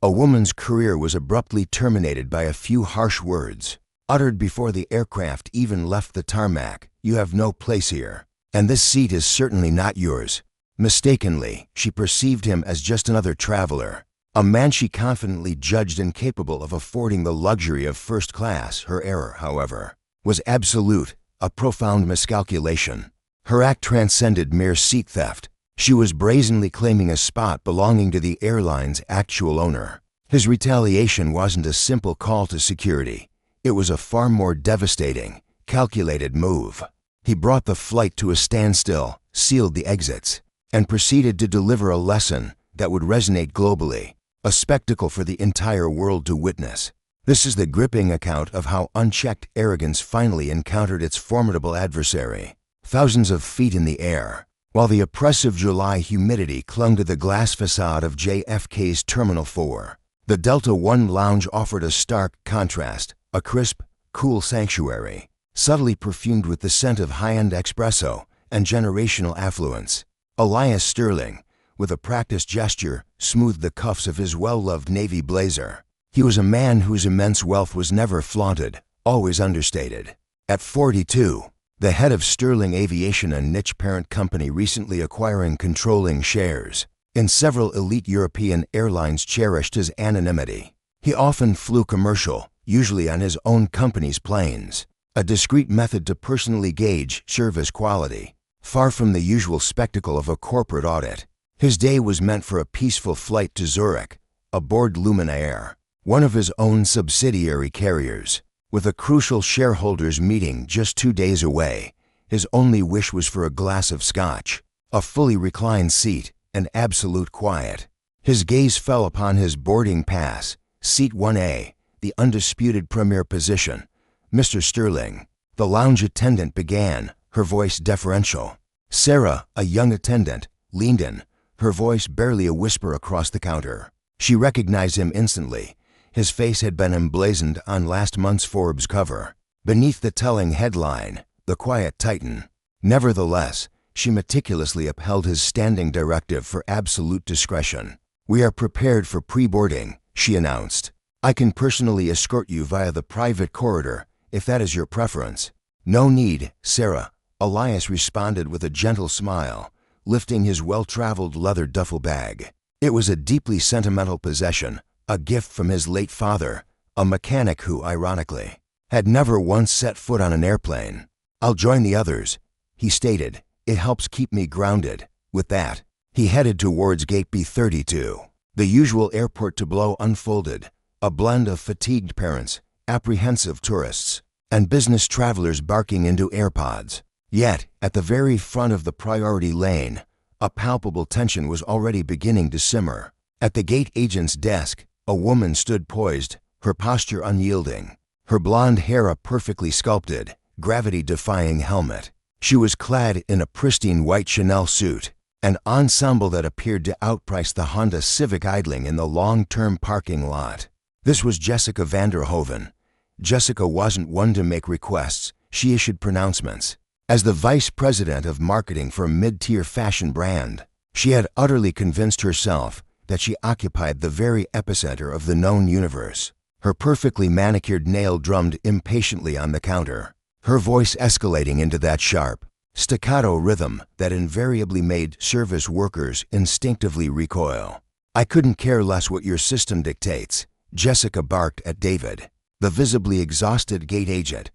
A woman's career was abruptly terminated by a few harsh words, uttered before the aircraft even left the tarmac. "You have no place here, and this seat is certainly not yours." Mistakenly, she perceived him as just another traveler, a man she confidently judged incapable of affording the luxury of first class. Her error, however, was absolute, a profound miscalculation. Her act transcended mere seat theft. She was brazenly claiming a spot belonging to the airline's actual owner. His retaliation wasn't a simple call to security. It was a far more devastating, calculated move. He brought the flight to a standstill, sealed the exits, and proceeded to deliver a lesson that would resonate globally, a spectacle for the entire world to witness. This is the gripping account of how unchecked arrogance finally encountered its formidable adversary, thousands of feet in the air. While the oppressive July humidity clung to the glass facade of JFK's Terminal 4, the Delta One lounge offered a stark contrast, a crisp, cool sanctuary, subtly perfumed with the scent of high-end espresso and generational affluence. Elias Sterling, with a practiced gesture, smoothed the cuffs of his well-loved navy blazer. He was a man whose immense wealth was never flaunted, always understated. At 42, the head of Sterling Aviation, a niche parent company recently acquiring controlling shares in several elite European airlines, cherished his anonymity. He often flew commercial, usually on his own company's planes, a discreet method to personally gauge service quality. Far from the usual spectacle of a corporate audit, his day was meant for a peaceful flight to Zurich, aboard Lumina Air, one of his own subsidiary carriers. With a crucial shareholders meeting just 2 days away, his only wish was for a glass of scotch, a fully reclined seat, and absolute quiet. His gaze fell upon his boarding pass, Seat 1A, the undisputed premier position. "Mr. Sterling," the lounge attendant began, her voice deferential. Sarah, a young attendant, leaned in, her voice barely a whisper across the counter. She recognized him instantly. His face had been emblazoned on last month's Forbes cover, beneath the telling headline, "The Quiet Titan." Nevertheless, she meticulously upheld his standing directive for absolute discretion. "We are prepared for pre-boarding," she announced. "I can personally escort you via the private corridor, if that is your preference." "No need, Sarah," Elias responded with a gentle smile, lifting his well-traveled leather duffel bag. It was a deeply sentimental possession, a gift from his late father, a mechanic who, ironically, had never once set foot on an airplane. "I'll join the others," he stated. "It helps keep me grounded." With that, he headed towards Gate B32. The usual airport tableau unfolded, a blend of fatigued parents, apprehensive tourists, and business travelers barking into AirPods. Yet, at the very front of the priority lane, a palpable tension was already beginning to simmer. At the gate agent's desk, a woman stood poised, her posture unyielding, her blonde hair a perfectly sculpted, gravity-defying helmet. She was clad in a pristine white Chanel suit, an ensemble that appeared to outprice the Honda Civic idling in the long-term parking lot. This was Jessica Vanderhoven. Jessica wasn't one to make requests, she issued pronouncements. As the vice president of marketing for a mid-tier fashion brand, she had utterly convinced herself that she occupied the very epicenter of the known universe. Her perfectly manicured nail drummed impatiently on the counter, her voice escalating into that sharp, staccato rhythm that invariably made service workers instinctively recoil. "I couldn't care less what your system dictates," Jessica barked at David, the visibly exhausted gate agent.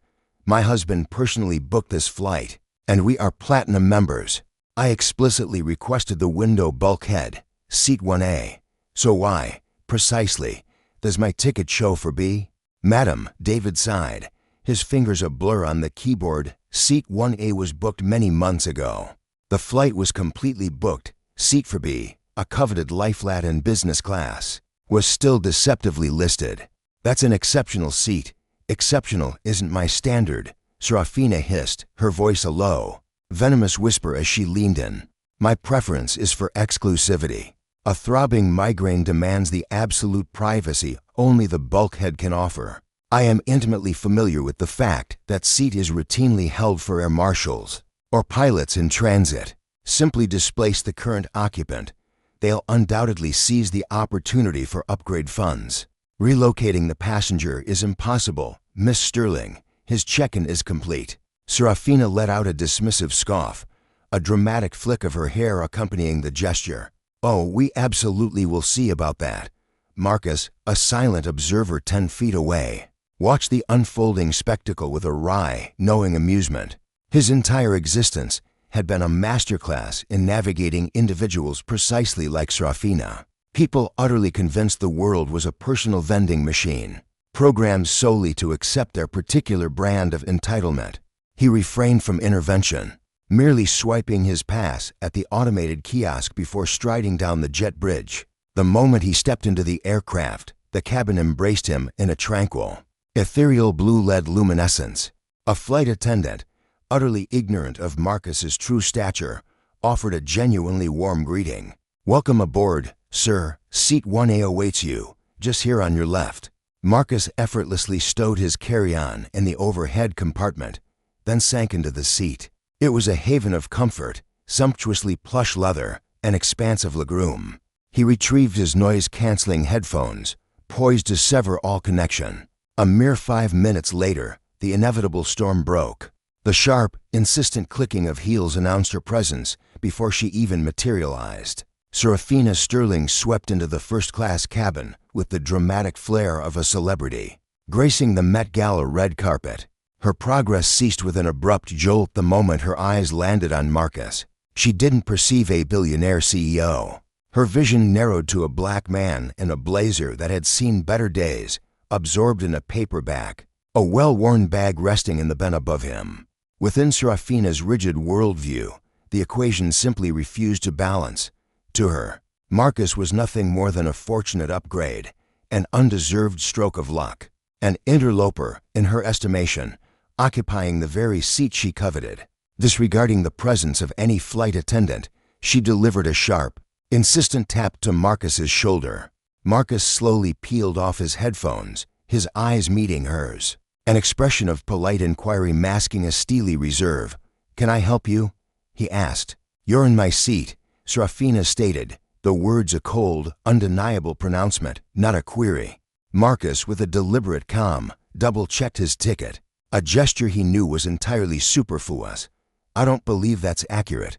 "My husband personally booked this flight, and we are platinum members. I explicitly requested the window bulkhead, Seat 1A. So why, precisely, does my ticket show for B?" "Madam," David sighed, his fingers a blur on the keyboard, "Seat 1A was booked many months ago. The flight was completely booked. Seat for B, a coveted lie-flat in business class, was still deceptively listed." "That's an exceptional seat." "Exceptional isn't my standard," Serafina hissed, her voice a low, venomous whisper as she leaned in. "My preference is for exclusivity. A throbbing migraine demands the absolute privacy only the bulkhead can offer. I am intimately familiar with the fact that seat is routinely held for air marshals or pilots in transit. Simply displace the current occupant. they'll undoubtedly seize the opportunity for upgrade funds. Relocating the passenger is impossible, Miss Sterling. His check-in is complete. Serafina let out a dismissive scoff, a dramatic flick of her hair accompanying the gesture. Oh, we absolutely will see about that. Marcus, a silent observer 10 feet away, watched the unfolding spectacle with a wry, knowing amusement. His entire existence had been a masterclass in navigating individuals precisely like Serafina. People utterly convinced the world was a personal vending machine, programmed solely to accept their particular brand of entitlement. He refrained from intervention, merely swiping his pass at the automated kiosk before striding down the jet bridge. The moment he stepped into the aircraft, the cabin embraced him in a tranquil, ethereal blue lead luminescence. A flight attendant, utterly ignorant of Marcus's true stature, offered a genuinely warm greeting. "Welcome aboard, sir. Seat 1A awaits you, just here on your left." Marcus effortlessly stowed his carry-on in the overhead compartment, then sank into the seat. It was a haven of comfort, sumptuously plush leather, and expansive legroom. He retrieved his noise-canceling headphones, poised to sever all connection. A mere 5 minutes later, the inevitable storm broke. The sharp, insistent clicking of heels announced her presence before she even materialized. Serafina Sterling swept into the first-class cabin with the dramatic flair of a celebrity, gracing the Met Gala red carpet. Her progress ceased with an abrupt jolt the moment her eyes landed on Marcus. She didn't perceive a billionaire CEO. Her vision narrowed to a black man in a blazer that had seen better days, absorbed in a paperback, a well-worn bag resting in the bin above him. Within Serafina's rigid worldview, the equation simply refused to balance. To her, Marcus was nothing more than a fortunate upgrade, an undeserved stroke of luck, an interloper, in her estimation, occupying the very seat she coveted. Disregarding the presence of any flight attendant, she delivered a sharp, insistent tap to Marcus's shoulder. Marcus slowly peeled off his headphones, his eyes meeting hers, an expression of polite inquiry masking a steely reserve. "Can I help you?" he asked. "You're in my seat," Serafina stated, the words a cold, undeniable pronouncement, not a query. Marcus, with a deliberate calm, double-checked his ticket, a gesture he knew was entirely superfluous. "I don't believe that's accurate.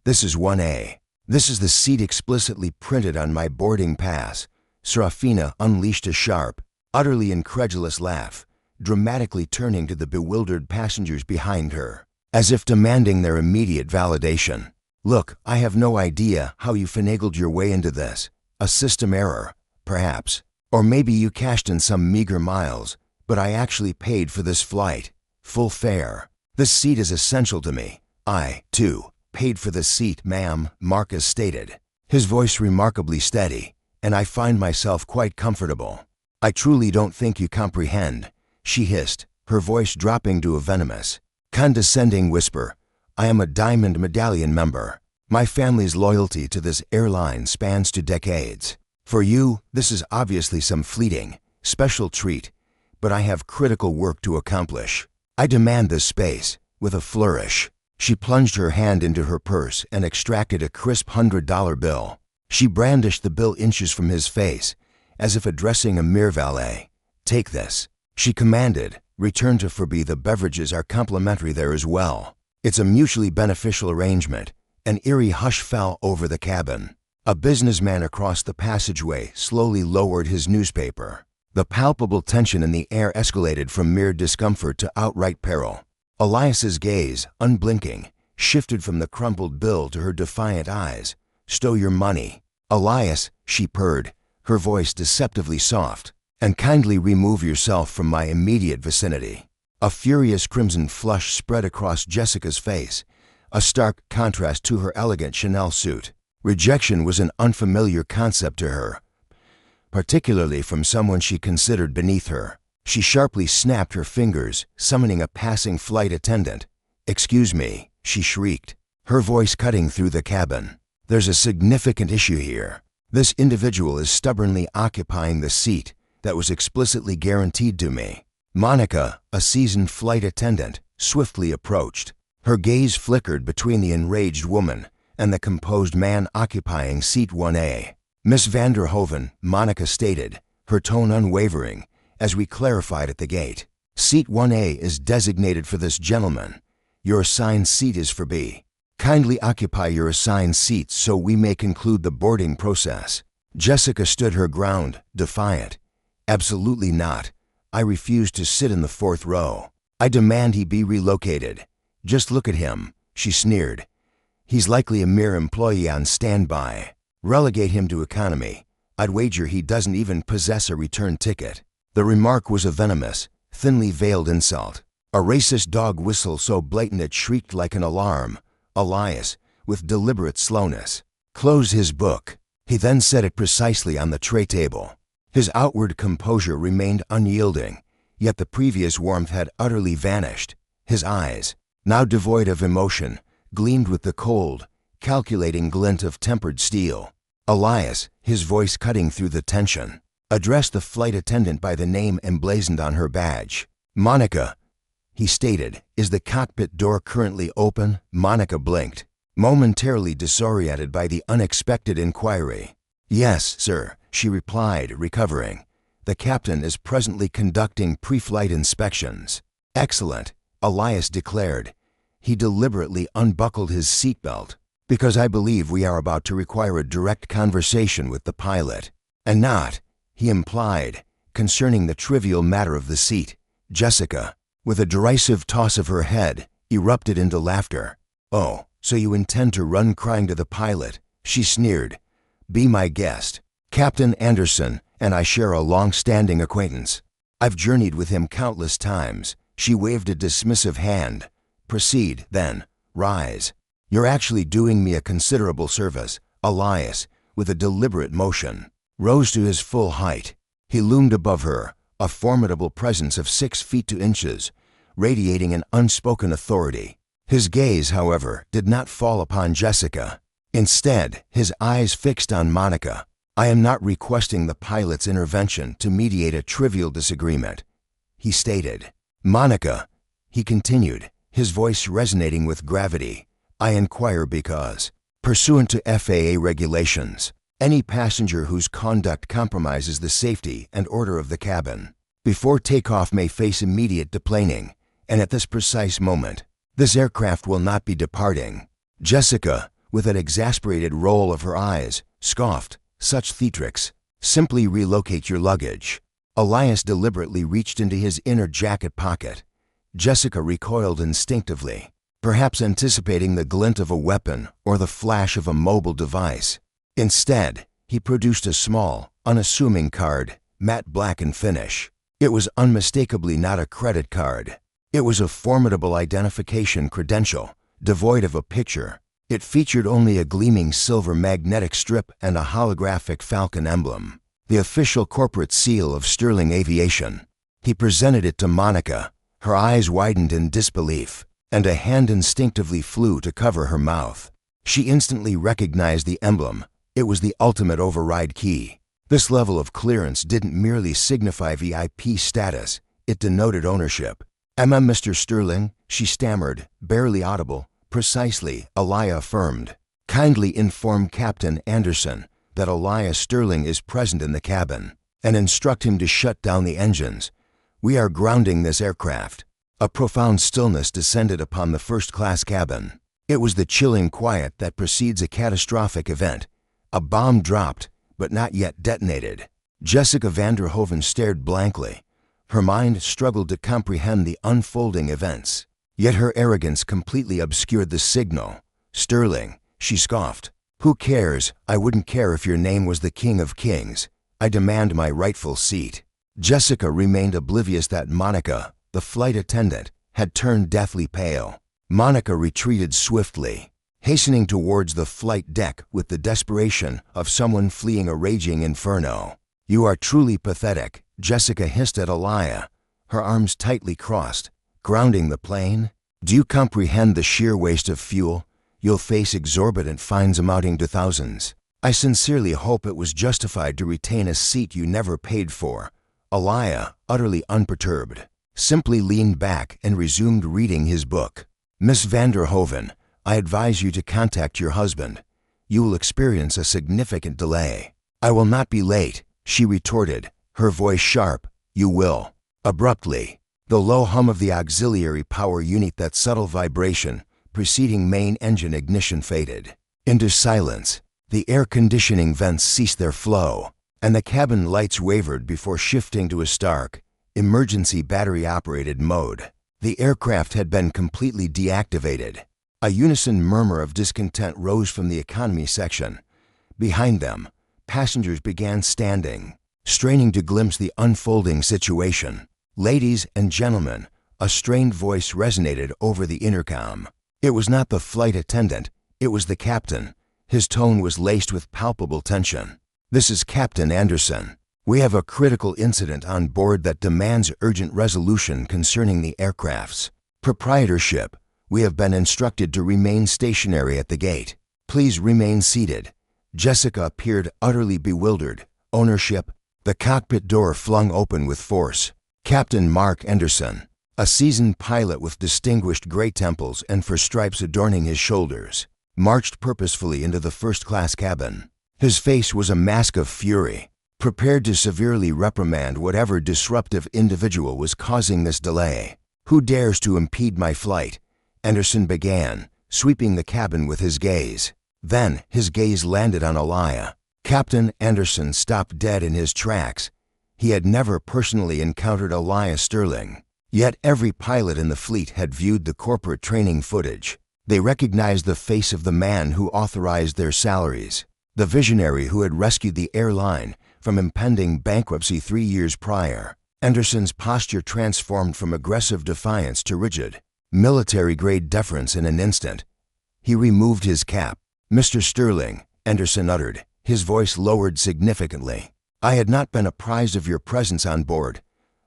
This is 1A. This is the seat explicitly printed on my boarding pass." Serafina unleashed a sharp, utterly incredulous laugh, dramatically turning to the bewildered passengers behind her, as if demanding their immediate validation. "Look, I have no idea how you finagled your way into this. A system error, perhaps. Or maybe you cashed in some meager miles, but I actually paid for this flight. Full fare. This seat is essential to me. I, too, paid for the seat, ma'am," Marcus stated, his voice remarkably steady, "and I find myself quite comfortable." "I truly don't think you comprehend," she hissed, her voice dropping to a venomous, condescending whisper. "I am a Diamond Medallion member. My family's loyalty to this airline spans 2 decades. For you, this is obviously some fleeting, special treat, but I have critical work to accomplish. I demand this space." With a flourish, she plunged her hand into her purse and extracted a crisp $100 bill. She brandished the bill inches from his face, as if addressing a mere valet. "Take this," she commanded. "Return to Furby. The beverages are complimentary there as well." It's a mutually beneficial arrangement. An eerie hush fell over the cabin. A businessman across the passageway slowly lowered his newspaper. The palpable tension in the air escalated from mere discomfort to outright peril. Elias's gaze, unblinking, shifted from the crumpled bill to her defiant eyes. "Stow your money." "Elias," she purred, her voice deceptively soft, "and kindly remove yourself from my immediate vicinity." A furious crimson flush spread across Jessica's face, a stark contrast to her elegant Chanel suit. Rejection was an unfamiliar concept to her, particularly from someone she considered beneath her. She sharply snapped her fingers, summoning a passing flight attendant. "Excuse me," she shrieked, her voice cutting through the cabin. "There's a significant issue here. This individual is stubbornly occupying the seat that was explicitly guaranteed to me." Monica, a seasoned flight attendant, swiftly approached. Her gaze flickered between the enraged woman and the composed man occupying seat 1A. Miss van der Hoven, Monica stated, her tone unwavering, as we clarified at the gate. Seat 1A is designated for this gentleman. Your assigned seat is for B. Kindly occupy your assigned seat so we may conclude the boarding process. Jessica stood her ground, defiant. Absolutely not. I refuse to sit in the 4th row. I demand he be relocated. Just look at him, she sneered. He's likely a mere employee on standby. Relegate him to economy. I'd wager he doesn't even possess a return ticket. The remark was a venomous, thinly veiled insult. A racist dog whistle so blatant it shrieked like an alarm. Elias, with deliberate slowness, closed his book. He then set it precisely on the tray table. His outward composure remained unyielding, yet the previous warmth had utterly vanished. His eyes, now devoid of emotion, gleamed with the cold, calculating glint of tempered steel. Elias, his voice cutting through the tension, addressed the flight attendant by the name emblazoned on her badge. Monica, he stated, is the cockpit door currently open? Monica blinked, momentarily disoriented by the unexpected inquiry. Yes, sir, she replied, recovering. The captain is presently conducting pre-flight inspections. Excellent, Elias declared. He deliberately unbuckled his seatbelt. Because I believe we are about to require a direct conversation with the pilot. And not, he implied, concerning the trivial matter of the seat. Jessica, with a derisive toss of her head, erupted into laughter. Oh, so you intend to run crying to the pilot, she sneered. Be my guest. Captain Anderson and I share a long-standing acquaintance. I've journeyed with him countless times. She waved a dismissive hand. Proceed, then. Rise. You're actually doing me a considerable service. Elias, with a deliberate motion, rose to his full height. He loomed above her, a formidable presence of 6 feet 2 inches, radiating an unspoken authority. His gaze, however, did not fall upon Jessica. Instead, his eyes fixed on Monica. I am not requesting the pilot's intervention to mediate a trivial disagreement, he stated. Monica, he continued, his voice resonating with gravity. I inquire because, pursuant to FAA regulations, any passenger whose conduct compromises the safety and order of the cabin before takeoff may face immediate deplaning, and at this precise moment, this aircraft will not be departing. Jessica, with an exasperated roll of her eyes, scoffed, such theatrics. Simply relocate your luggage. Elias deliberately reached into his inner jacket pocket. Jessica recoiled instinctively, perhaps anticipating the glint of a weapon or the flash of a mobile device. Instead, he produced a small, unassuming card, matte black in finish. It was unmistakably not a credit card. It was a formidable identification credential, devoid of a picture. It featured only a gleaming silver magnetic strip and a holographic falcon emblem, the official corporate seal of Sterling Aviation. He presented it to Monica. Her eyes widened in disbelief, and a hand instinctively flew to cover her mouth. She instantly recognized the emblem. It was the ultimate override key. This level of clearance didn't merely signify VIP status, it denoted ownership. Mr. Sterling, she stammered, barely audible. Precisely, Elia affirmed. Kindly inform Captain Anderson that Elias Sterling is present in the cabin, and instruct him to shut down the engines. We are grounding this aircraft. A profound stillness descended upon the first-class cabin. It was the chilling quiet that precedes a catastrophic event. A bomb dropped, but not yet detonated. Jessica van der Hoven stared blankly. Her mind struggled to comprehend the unfolding events. Yet her arrogance completely obscured the signal. Sterling, she scoffed. Who cares? I wouldn't care if your name was the King of Kings. I demand my rightful seat. Jessica remained oblivious that Monica, the flight attendant, had turned deathly pale. Monica retreated swiftly, hastening towards the flight deck with the desperation of someone fleeing a raging inferno. You are truly pathetic, Jessica hissed at Elia, her arms tightly crossed. Grounding the plane? Do you comprehend the sheer waste of fuel? You'll face exorbitant fines amounting to thousands. I sincerely hope it was justified to retain a seat you never paid for. Elia, utterly unperturbed, simply leaned back and resumed reading his book. Miss van der Hoven, I advise you to contact your husband. You will experience a significant delay." "I will not be late," she retorted, her voice sharp. "You will." Abruptly, the low hum of the auxiliary power unit, that subtle vibration preceding main engine ignition, faded into silence. The air conditioning vents ceased their flow, and the cabin lights wavered before shifting to a stark, emergency battery-operated mode. The aircraft had been completely deactivated. A unison murmur of discontent rose from the economy section. Behind them, passengers began standing, straining to glimpse the unfolding situation. "Ladies and gentlemen," a strained voice resonated over the intercom. It was not the flight attendant, it was the captain. His tone was laced with palpable tension. "This is Captain Anderson. We have a critical incident on board that demands urgent resolution concerning the aircraft's proprietorship. We have been instructed to remain stationary at the gate. Please remain seated." Jessica appeared utterly bewildered. "Ownership?" The cockpit door flung open with force. Captain Mark Anderson, a seasoned pilot with distinguished gray temples and fur stripes adorning his shoulders, marched purposefully into the first-class cabin. His face was a mask of fury, prepared to severely reprimand whatever disruptive individual was causing this delay. "Who dares to impede my flight?" Anderson began, sweeping the cabin with his gaze. Then his gaze landed on Alaya. Captain Anderson stopped dead in his tracks. He had never personally encountered Alaya Sterling, yet every pilot in the fleet had viewed the corporate training footage. They recognized the face of the man who authorized their salaries, the visionary who had rescued the airline from impending bankruptcy 3 years prior. Anderson's posture transformed from aggressive defiance to rigid, military-grade deference in an instant. He removed his cap. "Mr. Sterling," Anderson uttered, his voice lowered significantly. "I had not been apprised of your presence on board.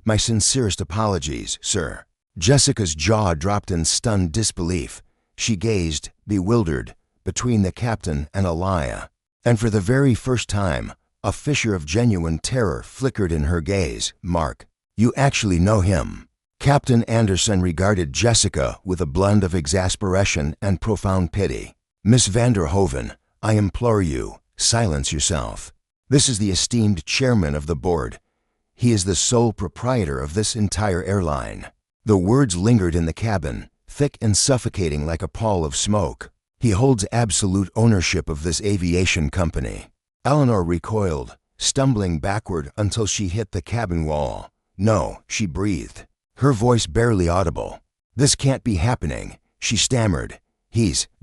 My sincerest apologies, sir." Jessica's jaw dropped in stunned disbelief. She gazed, bewildered, between the captain and Alaya, and for the very first time, a fissure of genuine terror flickered in her gaze. "Mark, you actually know him?" Captain Anderson regarded Jessica with a blend of exasperation and profound pity. "Miss Vanderhoven, I implore you, silence yourself. This is the esteemed chairman of the board. He is the sole proprietor of this entire airline." The words lingered in the cabin, thick and suffocating like a pall of smoke. "He holds absolute ownership of this aviation company." Eleanor recoiled, stumbling backward until she hit the cabin wall. "No," she breathed, her voice barely audible. "This can't be happening," she stammered.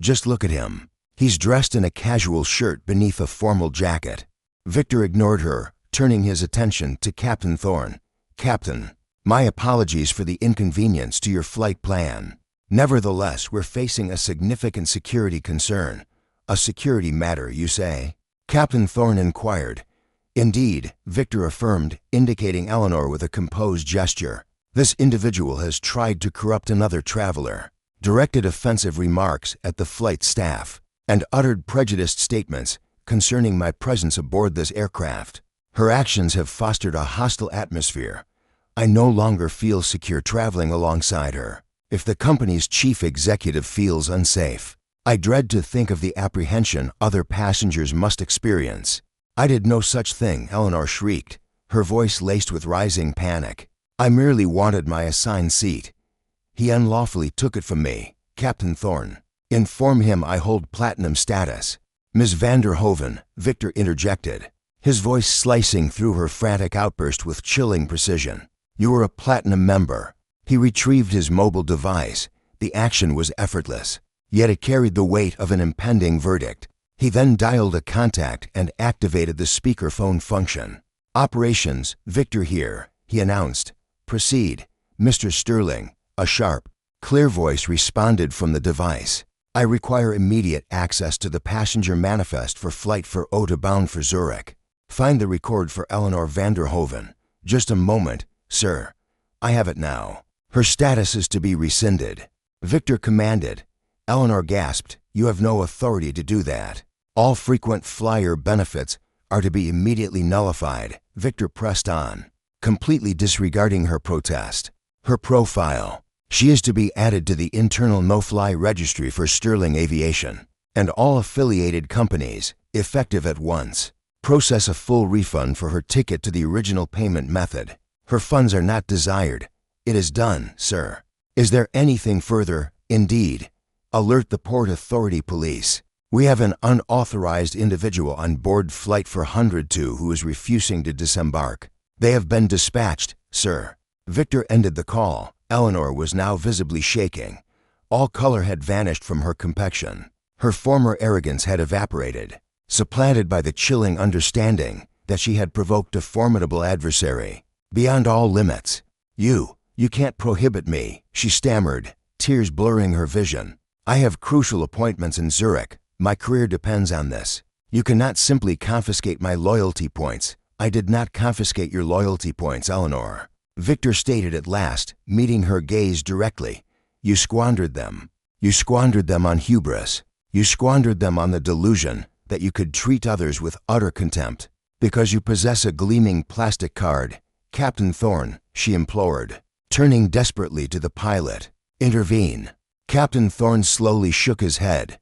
Just look at him. He's dressed in a casual shirt beneath a formal jacket." Victor ignored her, turning his attention to Captain Thorne. "Captain, my apologies for the inconvenience to your flight plan. Nevertheless, we're facing a significant security concern." "A security matter, you say?" Captain Thorne inquired. "Indeed," Victor affirmed, indicating Eleanor with a composed gesture. "This individual has tried to corrupt another traveler, directed offensive remarks at the flight staff, and uttered prejudiced statements concerning my presence aboard this aircraft. Her actions have fostered a hostile atmosphere. I no longer feel secure traveling alongside her. If the company's chief executive feels unsafe, I dread to think of the apprehension other passengers must experience." "I did no such thing," Eleanor shrieked, her voice laced with rising panic. "I merely wanted my assigned seat. He unlawfully took it from me." "Captain Thorne, inform him I hold platinum status." "Ms. Vanderhoven," Victor interjected, his voice slicing through her frantic outburst with chilling precision. "You are a platinum member." He retrieved his mobile device. The action was effortless, yet it carried the weight of an impending verdict. He then dialed a contact and activated the speakerphone function. "Operations, Victor here," he announced. "Proceed, Mr. Sterling." A sharp, clear voice responded from the device. "I require immediate access to the passenger manifest for Flight 402 bound for Zurich. Find the record for Eleanor Vanderhoven." "Just a moment, sir. I have it now." "Her status is to be rescinded," Victor commanded. Eleanor gasped. "You have no authority to do that. All frequent flyer benefits are to be immediately nullified." Victor pressed on, completely disregarding her protest. "Her profile. She is to be added to the internal no-fly registry for Sterling Aviation and all affiliated companies, effective at once. Process a full refund for her ticket to the original payment method. Her funds are not desired. It is done, sir. Is there anything further? Indeed. Alert the Port Authority Police. We have an unauthorized individual on board Flight 402 who is refusing to disembark. They have been dispatched, sir. Victor ended the call. Eleanor was now visibly shaking. All color had vanished from her complexion. Her former arrogance had evaporated, supplanted by the chilling understanding that she had provoked a formidable adversary, beyond all limits. You can't prohibit me," she stammered, tears blurring her vision. "I have crucial appointments in Zurich. My career depends on this. You cannot simply confiscate my loyalty points." "I did not confiscate your loyalty points, Eleanor," Victor stated at last, meeting her gaze directly. "You squandered them. You squandered them on hubris. You squandered them on the delusion that you could treat others with utter contempt. Because you possess a gleaming plastic card. Captain Thorne," she implored, turning desperately to the pilot. "Intervene." Captain Thorne slowly shook his head.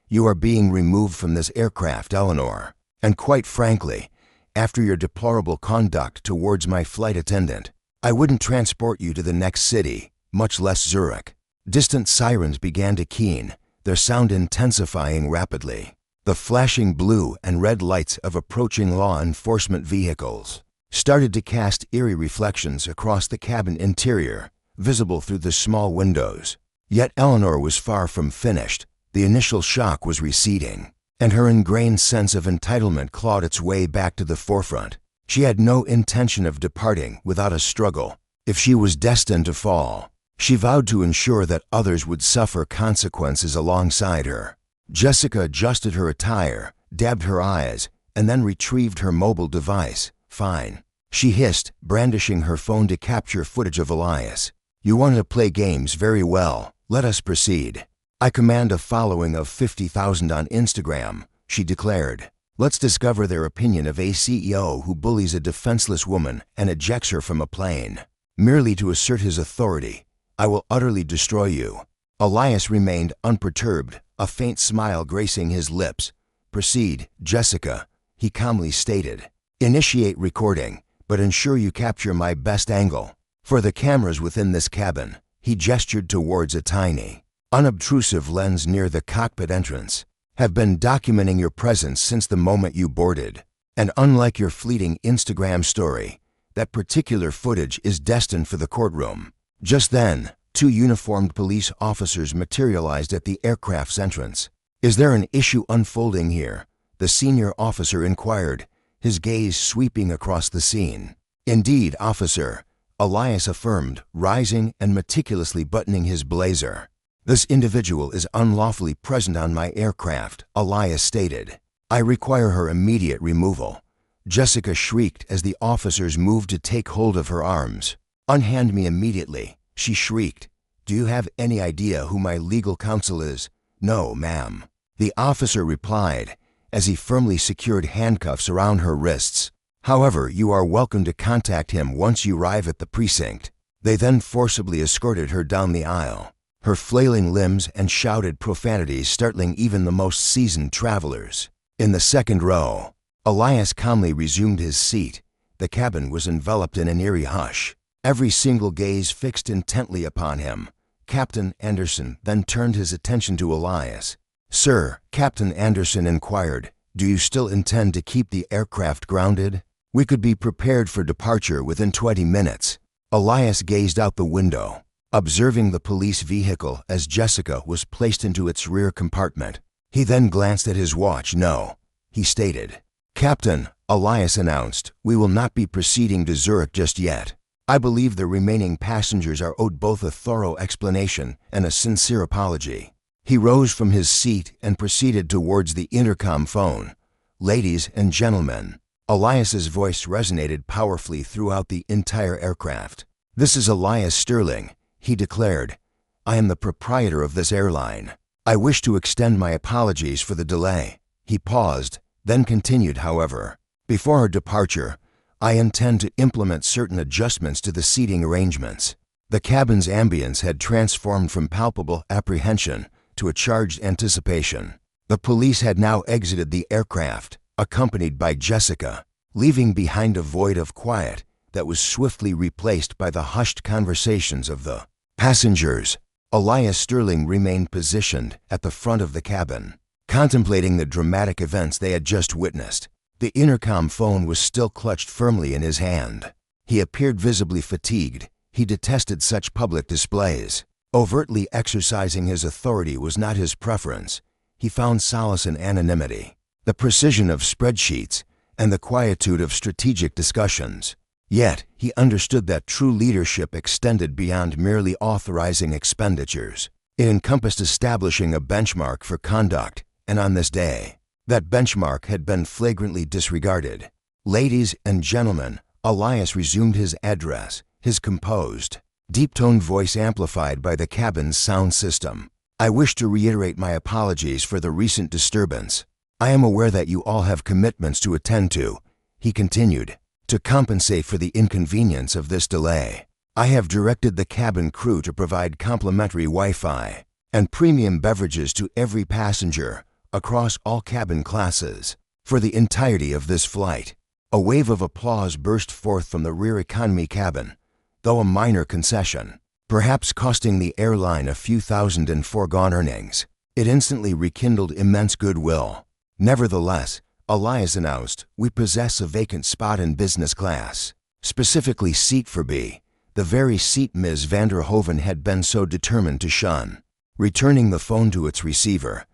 "You are being removed from this aircraft, Eleanor. And quite frankly, after your deplorable conduct towards my flight attendant, I wouldn't transport you to the next city, much less Zurich." Distant sirens began to keen, their sound intensifying rapidly. The flashing blue and red lights of approaching law enforcement vehicles started to cast eerie reflections across the cabin interior, visible through the small windows. Yet Eleanor was far from finished. The initial shock was receding, and her ingrained sense of entitlement clawed its way back to the forefront. She had no intention of departing without a struggle. If she was destined to fall, she vowed to ensure that others would suffer consequences alongside her. Jessica adjusted her attire, dabbed her eyes, and then retrieved her mobile device. "Fine," she hissed, brandishing her phone to capture footage of Elias. "You want to play games, very well. Let us proceed. I command a following of 50,000 on Instagram," she declared. "Let's discover their opinion of a CEO who bullies a defenseless woman and ejects her from a plane, merely to assert his authority. I will utterly destroy you." Elias remained unperturbed, a faint smile gracing his lips. "Proceed, Jessica," he calmly stated. "Initiate recording, but ensure you capture my best angle. For the cameras within this cabin," he gestured towards a tiny, unobtrusive lens near the cockpit entrance, "have been documenting your presence since the moment you boarded. And unlike your fleeting Instagram story, that particular footage is destined for the courtroom." Just then, two uniformed police officers materialized at the aircraft's entrance. "Is there an issue unfolding here?" the senior officer inquired, his gaze sweeping across the scene. "Indeed, officer," Elias affirmed, rising and meticulously buttoning his blazer. "This individual is unlawfully present on my aircraft," Elias stated. "I require her immediate removal." Jessica shrieked as the officers moved to take hold of her arms. "Unhand me immediately," she shrieked. "Do you have any idea who my legal counsel is?" "No, ma'am," the officer replied as he firmly secured handcuffs around her wrists. "However, you are welcome to contact him once you arrive at the precinct." They then forcibly escorted her down the aisle, her flailing limbs and shouted profanities startling even the most seasoned travelers. In the second row, Elias calmly resumed his seat. The cabin was enveloped in an eerie hush, every single gaze fixed intently upon him. Captain Anderson then turned his attention to Elias. "Sir," Captain Anderson inquired, "do you still intend to keep the aircraft grounded? We could be prepared for departure within 20 minutes. Elias gazed out the window, observing the police vehicle as Jessica was placed into its rear compartment. He then glanced at his watch. "No," he stated. "Captain," Elias announced, "we will not be proceeding to Zurich just yet. I believe the remaining passengers are owed both a thorough explanation and a sincere apology." He rose from his seat and proceeded towards the intercom phone. "Ladies and gentlemen," Elias's voice resonated powerfully throughout the entire aircraft. "This is Elias Sterling," he declared. "I am the proprietor of this airline. I wish to extend my apologies for the delay." He paused, then continued, "However, before our departure, I intend to implement certain adjustments to the seating arrangements. The cabin's ambience had transformed from palpable apprehension to a charged anticipation. The police had now exited the aircraft, accompanied by Jessica, leaving behind a void of quiet that was swiftly replaced by the hushed conversations of the passengers. Elias Sterling remained positioned at the front of the cabin, contemplating the dramatic events they had just witnessed. The intercom phone was still clutched firmly in his hand. He appeared visibly fatigued. He detested such public displays. Overtly exercising his authority was not his preference. He found solace in anonymity, the precision of spreadsheets, and the quietude of strategic discussions. Yet, he understood that true leadership extended beyond merely authorizing expenditures. It encompassed establishing a benchmark for conduct, and on this day, that benchmark had been flagrantly disregarded. Ladies and gentlemen, Elias resumed his address, his composed, deep-toned voice amplified by the cabin's sound system. I wish to reiterate my apologies for the recent disturbance. I am aware that you all have commitments to attend to, he continued, to compensate for the inconvenience of this delay. I have directed the cabin crew to provide complimentary Wi-Fi and premium beverages to every passenger across all cabin classes for the entirety of this flight. A wave of applause burst forth from the rear economy cabin, though a minor concession, perhaps costing the airline a few thousand in foregone earnings. It instantly rekindled immense goodwill. Nevertheless, Elias announced, we possess a vacant spot in business class, specifically seat for B, the very seat Ms. Vanderhoven had been so determined to shun. Returning the phone to its receiver,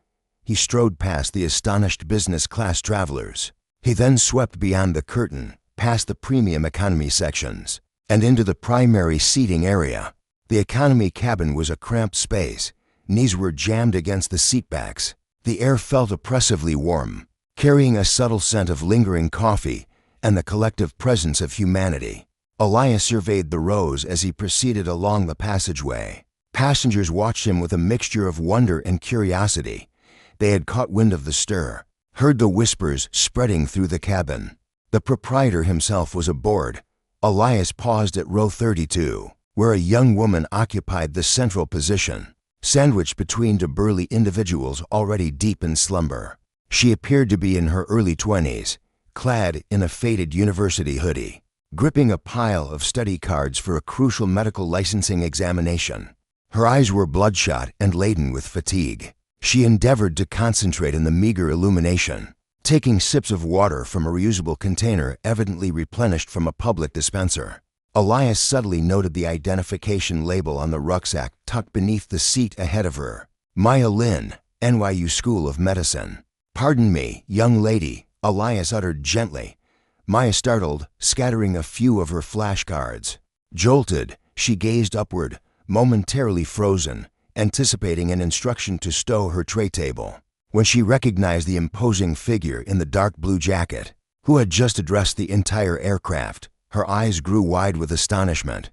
he strode past the astonished business class travelers. He then swept beyond the curtain, past the premium economy sections, and into the primary seating area. The economy cabin was a cramped space. Knees were jammed against the seatbacks. The air felt oppressively warm, carrying a subtle scent of lingering coffee and the collective presence of humanity. Elias surveyed the rows as he proceeded along the passageway. Passengers watched him with a mixture of wonder and curiosity. They had caught wind of the stir, heard the whispers spreading through the cabin. The proprietor himself was aboard. Elias paused at row 32, where a young woman occupied the central position, sandwiched between two burly individuals already deep in slumber. She appeared to be in her early 20s, clad in a faded university hoodie, gripping a pile of study cards for a crucial medical licensing examination. Her eyes were bloodshot and laden with fatigue. She endeavored to concentrate in the meager illumination, taking sips of water from a reusable container evidently replenished from a public dispenser. Elias subtly noted the identification label on the rucksack tucked beneath the seat ahead of her. Maya Lin, NYU School of Medicine. Pardon me, young lady, Elias uttered gently. Maya startled, scattering a few of her flashcards. Jolted, she gazed upward, momentarily frozen, anticipating an instruction to stow her tray table. When she recognized the imposing figure in the dark blue jacket, who had just addressed the entire aircraft, her eyes grew wide with astonishment.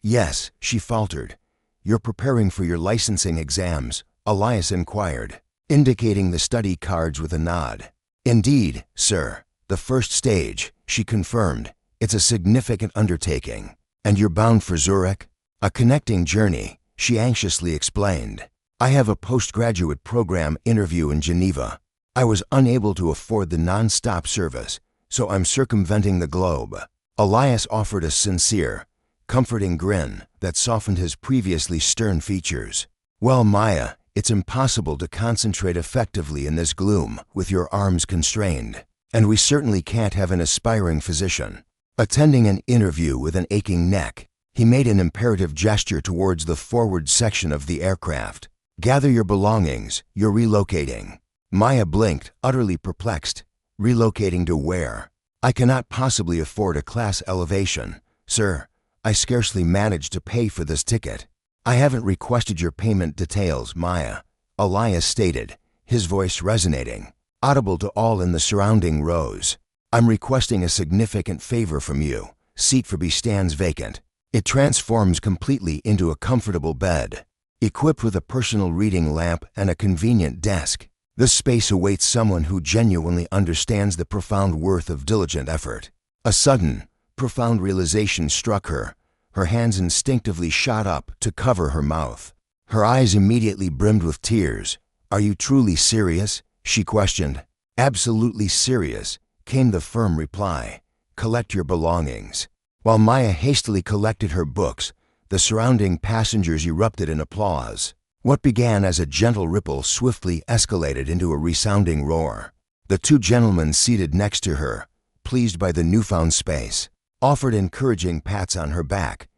Yes, she faltered. You're preparing for your licensing exams, Elias inquired, indicating the study cards with a nod. Indeed, sir. The first stage, she confirmed. It's a significant undertaking. And you're bound for Zurich? A connecting journey, she anxiously explained. I have a postgraduate program interview in Geneva. I was unable to afford the non-stop service, so I'm circumventing the globe. Elias offered a sincere, comforting grin that softened his previously stern features. Well, Maya, it's impossible to concentrate effectively in this gloom with your arms constrained, and we certainly can't have an aspiring physician attending an interview with an aching neck. He made an imperative gesture towards the forward section of the aircraft. Gather your belongings, you're relocating. Maya blinked, utterly perplexed. Relocating to where? I cannot possibly afford a class elevation, sir. I scarcely managed to pay for this ticket. I haven't requested your payment details, Maya, Elias stated, his voice resonating, audible to all in the surrounding rows. I'm requesting a significant favor from you. Seat for B stands vacant. It transforms completely into a comfortable bed, equipped with a personal reading lamp and a convenient desk. This space awaits someone who genuinely understands the profound worth of diligent effort. A sudden, profound realization struck her. Her hands instinctively shot up to cover her mouth. Her eyes immediately brimmed with tears. "Are you truly serious?" she questioned. "Absolutely serious," came the firm reply. "Collect your belongings." While Maya hastily collected her books, the surrounding passengers erupted in applause. What began as a gentle ripple swiftly escalated into a resounding roar. The two gentlemen seated next to her, pleased by the newfound space, offered encouraging pats on her back.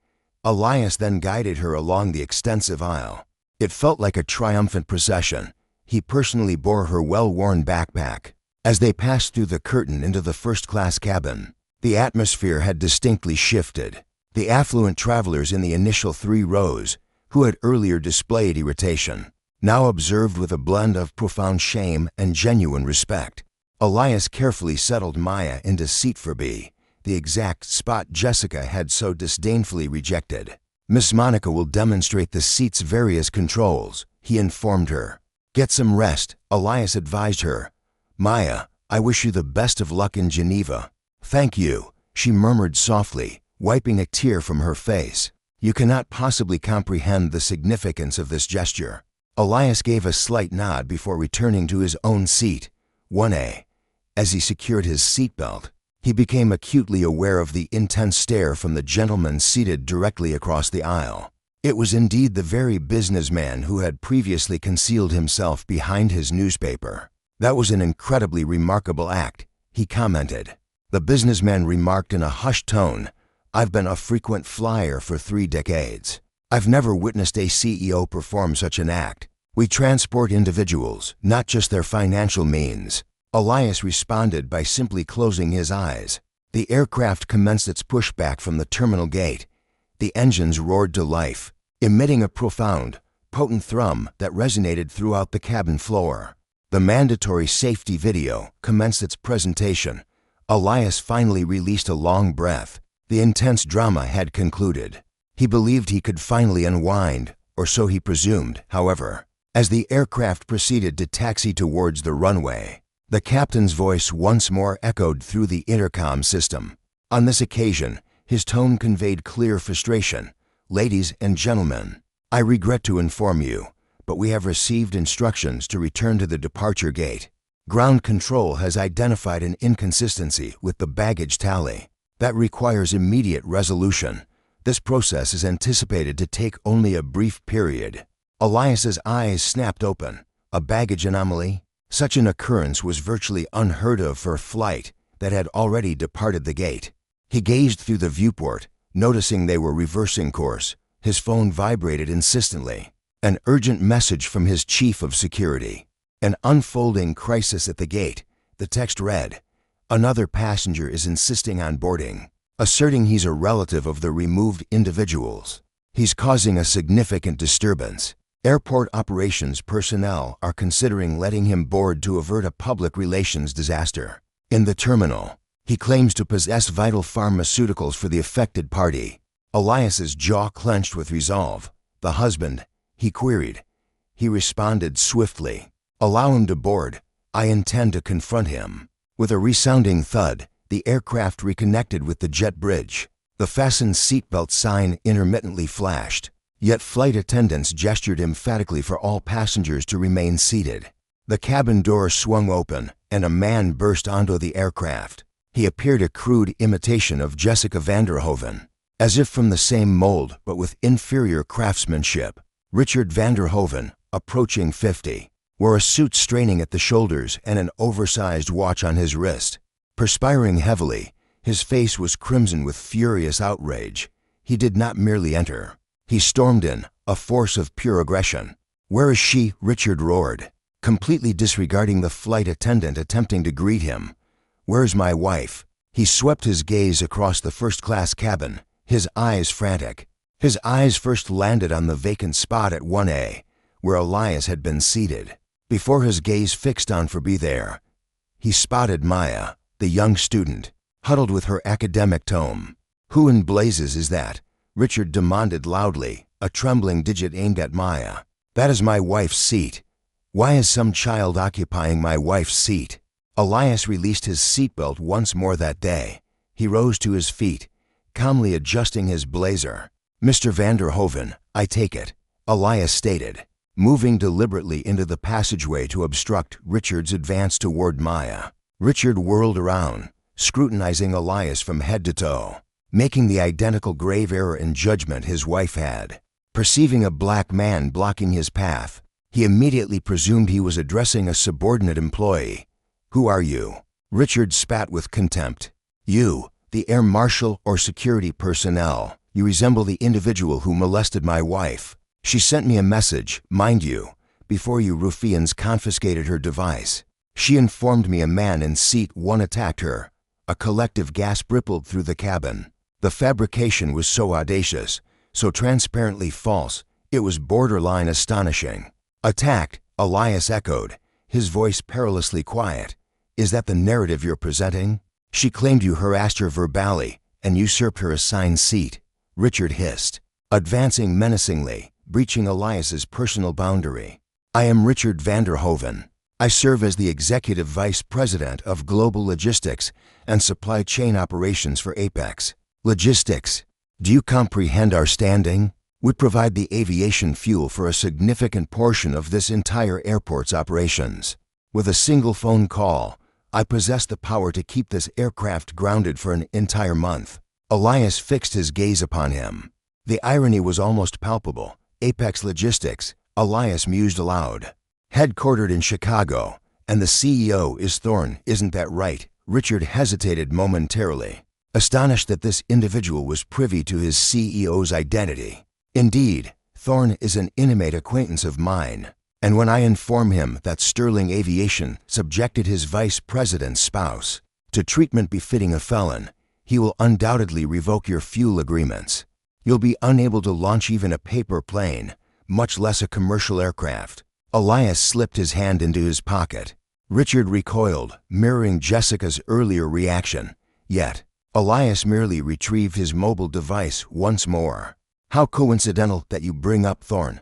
Elias then guided her along the extensive aisle. It felt like a triumphant procession. He personally bore her well-worn backpack. As they passed through the curtain into the first-class cabin, the atmosphere had distinctly shifted. The affluent travelers in the initial 3 rows, who had earlier displayed irritation, now observed with a blend of profound shame and genuine respect. Elias carefully settled Maya into seat 4B, the exact spot Jessica had so disdainfully rejected. "Miss Monica will demonstrate the seat's various controls," he informed her. "Get some rest," Elias advised her. "Maya, I wish you the best of luck in Geneva." "Thank you," she murmured softly, wiping a tear from her face. "You cannot possibly comprehend the significance of this gesture." Elias gave a slight nod before returning to his own seat, 1A. As he secured his seatbelt, he became acutely aware of the intense stare from the gentleman seated directly across the aisle. It was indeed the very businessman who had previously concealed himself behind his newspaper. "That was an incredibly remarkable act," he commented. The businessman remarked in a hushed tone, "I've been a frequent flyer for 3 decades. I've never witnessed a CEO perform such an act. We transport individuals, not just their financial means." Elias responded by simply closing his eyes. The aircraft commenced its pushback from the terminal gate. The engines roared to life, emitting a profound, potent thrum that resonated throughout the cabin floor. The mandatory safety video commenced its presentation. Elias finally released a long breath. The intense drama had concluded. He believed he could finally unwind, or so he presumed, however, as the aircraft proceeded to taxi towards the runway. The captain's voice once more echoed through the intercom system. On this occasion, his tone conveyed clear frustration. "Ladies and gentlemen, I regret to inform you, but we have received instructions to return to the departure gate. Ground control has identified an inconsistency with the baggage tally that requires immediate resolution. This process is anticipated to take only a brief period." Elias's eyes snapped open. A baggage anomaly? Such an occurrence was virtually unheard of for a flight that had already departed the gate. He gazed through the viewport, noticing they were reversing course. His phone vibrated insistently. An urgent message from his chief of security. An unfolding crisis at the gate. The text read, "Another passenger is insisting on boarding, asserting he's a relative of the removed individuals. He's causing a significant disturbance. Airport operations personnel are considering letting him board to avert a public relations disaster. In the terminal, he claims to possess vital pharmaceuticals for the affected party." Elias's jaw clenched with resolve. "The husband?" he queried. He responded swiftly, "Allow him to board. I intend to confront him." With a resounding thud, the aircraft reconnected with the jet bridge. The fastened seatbelt sign intermittently flashed, yet flight attendants gestured emphatically for all passengers to remain seated. The cabin door swung open, and a man burst onto the aircraft. He appeared a crude imitation of Jessica Vanderhoven, as if from the same mold but with inferior craftsmanship. Richard Vanderhoven, approaching 50, wore a suit straining at the shoulders and an oversized watch on his wrist. Perspiring heavily, his face was crimson with furious outrage. He did not merely enter. He stormed in, a force of pure aggression. "Where is she?" Richard roared, completely disregarding the flight attendant attempting to greet him. "Where's my wife?" He swept his gaze across the first-class cabin, his eyes frantic. His eyes first landed on the vacant spot at 1A, where Elias had been seated. Before his gaze fixed on 4B there, he spotted Maya, the young student, huddled with her academic tome. "Who in blazes is that?" Richard demanded loudly, a trembling digit aimed at Maya. "That is my wife's seat. Why is some child occupying my wife's seat?" Elias released his seatbelt once more that day. He rose to his feet, calmly adjusting his blazer. "Mr. Vanderhoven, I take it," Elias stated, moving deliberately into the passageway to obstruct Richard's advance toward Maya. Richard whirled around, scrutinizing Elias from head to toe, making the identical grave error in judgment his wife had. Perceiving a black man blocking his path, he immediately presumed he was addressing a subordinate employee. "Who are you?" Richard spat with contempt. "You, the air marshal or security personnel. You resemble the individual who molested my wife. She sent me a message, mind you, before you ruffians confiscated her device. She informed me a man in seat 1 attacked her." A collective gasp rippled through the cabin. The fabrication was so audacious, so transparently false, it was borderline astonishing. "Attacked," Elias echoed, his voice perilously quiet. "Is that the narrative you're presenting?" "She claimed you harassed her verbally and usurped her assigned seat," Richard hissed, advancing menacingly, breaching Elias's personal boundary. "I am Richard Vanderhoven. I serve as the Executive Vice President of Global Logistics and Supply Chain Operations for Apex. Logistics. Do you comprehend our standing? We provide the aviation fuel for a significant portion of this entire airport's operations. With a single phone call, I possess the power to keep this aircraft grounded for an entire month." Elias fixed his gaze upon him. The irony was almost palpable. "Apex Logistics," Elias mused aloud. "Headquartered in Chicago, and the CEO is Thorne, isn't that right?" Richard hesitated momentarily, astonished that this individual was privy to his CEO's identity. "Indeed, Thorne is an intimate acquaintance of mine, and when I inform him that Sterling Aviation subjected his vice president's spouse to treatment befitting a felon, he will undoubtedly revoke your fuel agreements. You'll be unable to launch even a paper plane, much less a commercial aircraft." Elias slipped his hand into his pocket. Richard recoiled, mirroring Jessica's earlier reaction. Yet, Elias merely retrieved his mobile device once more. "How coincidental that you bring up Thorne,"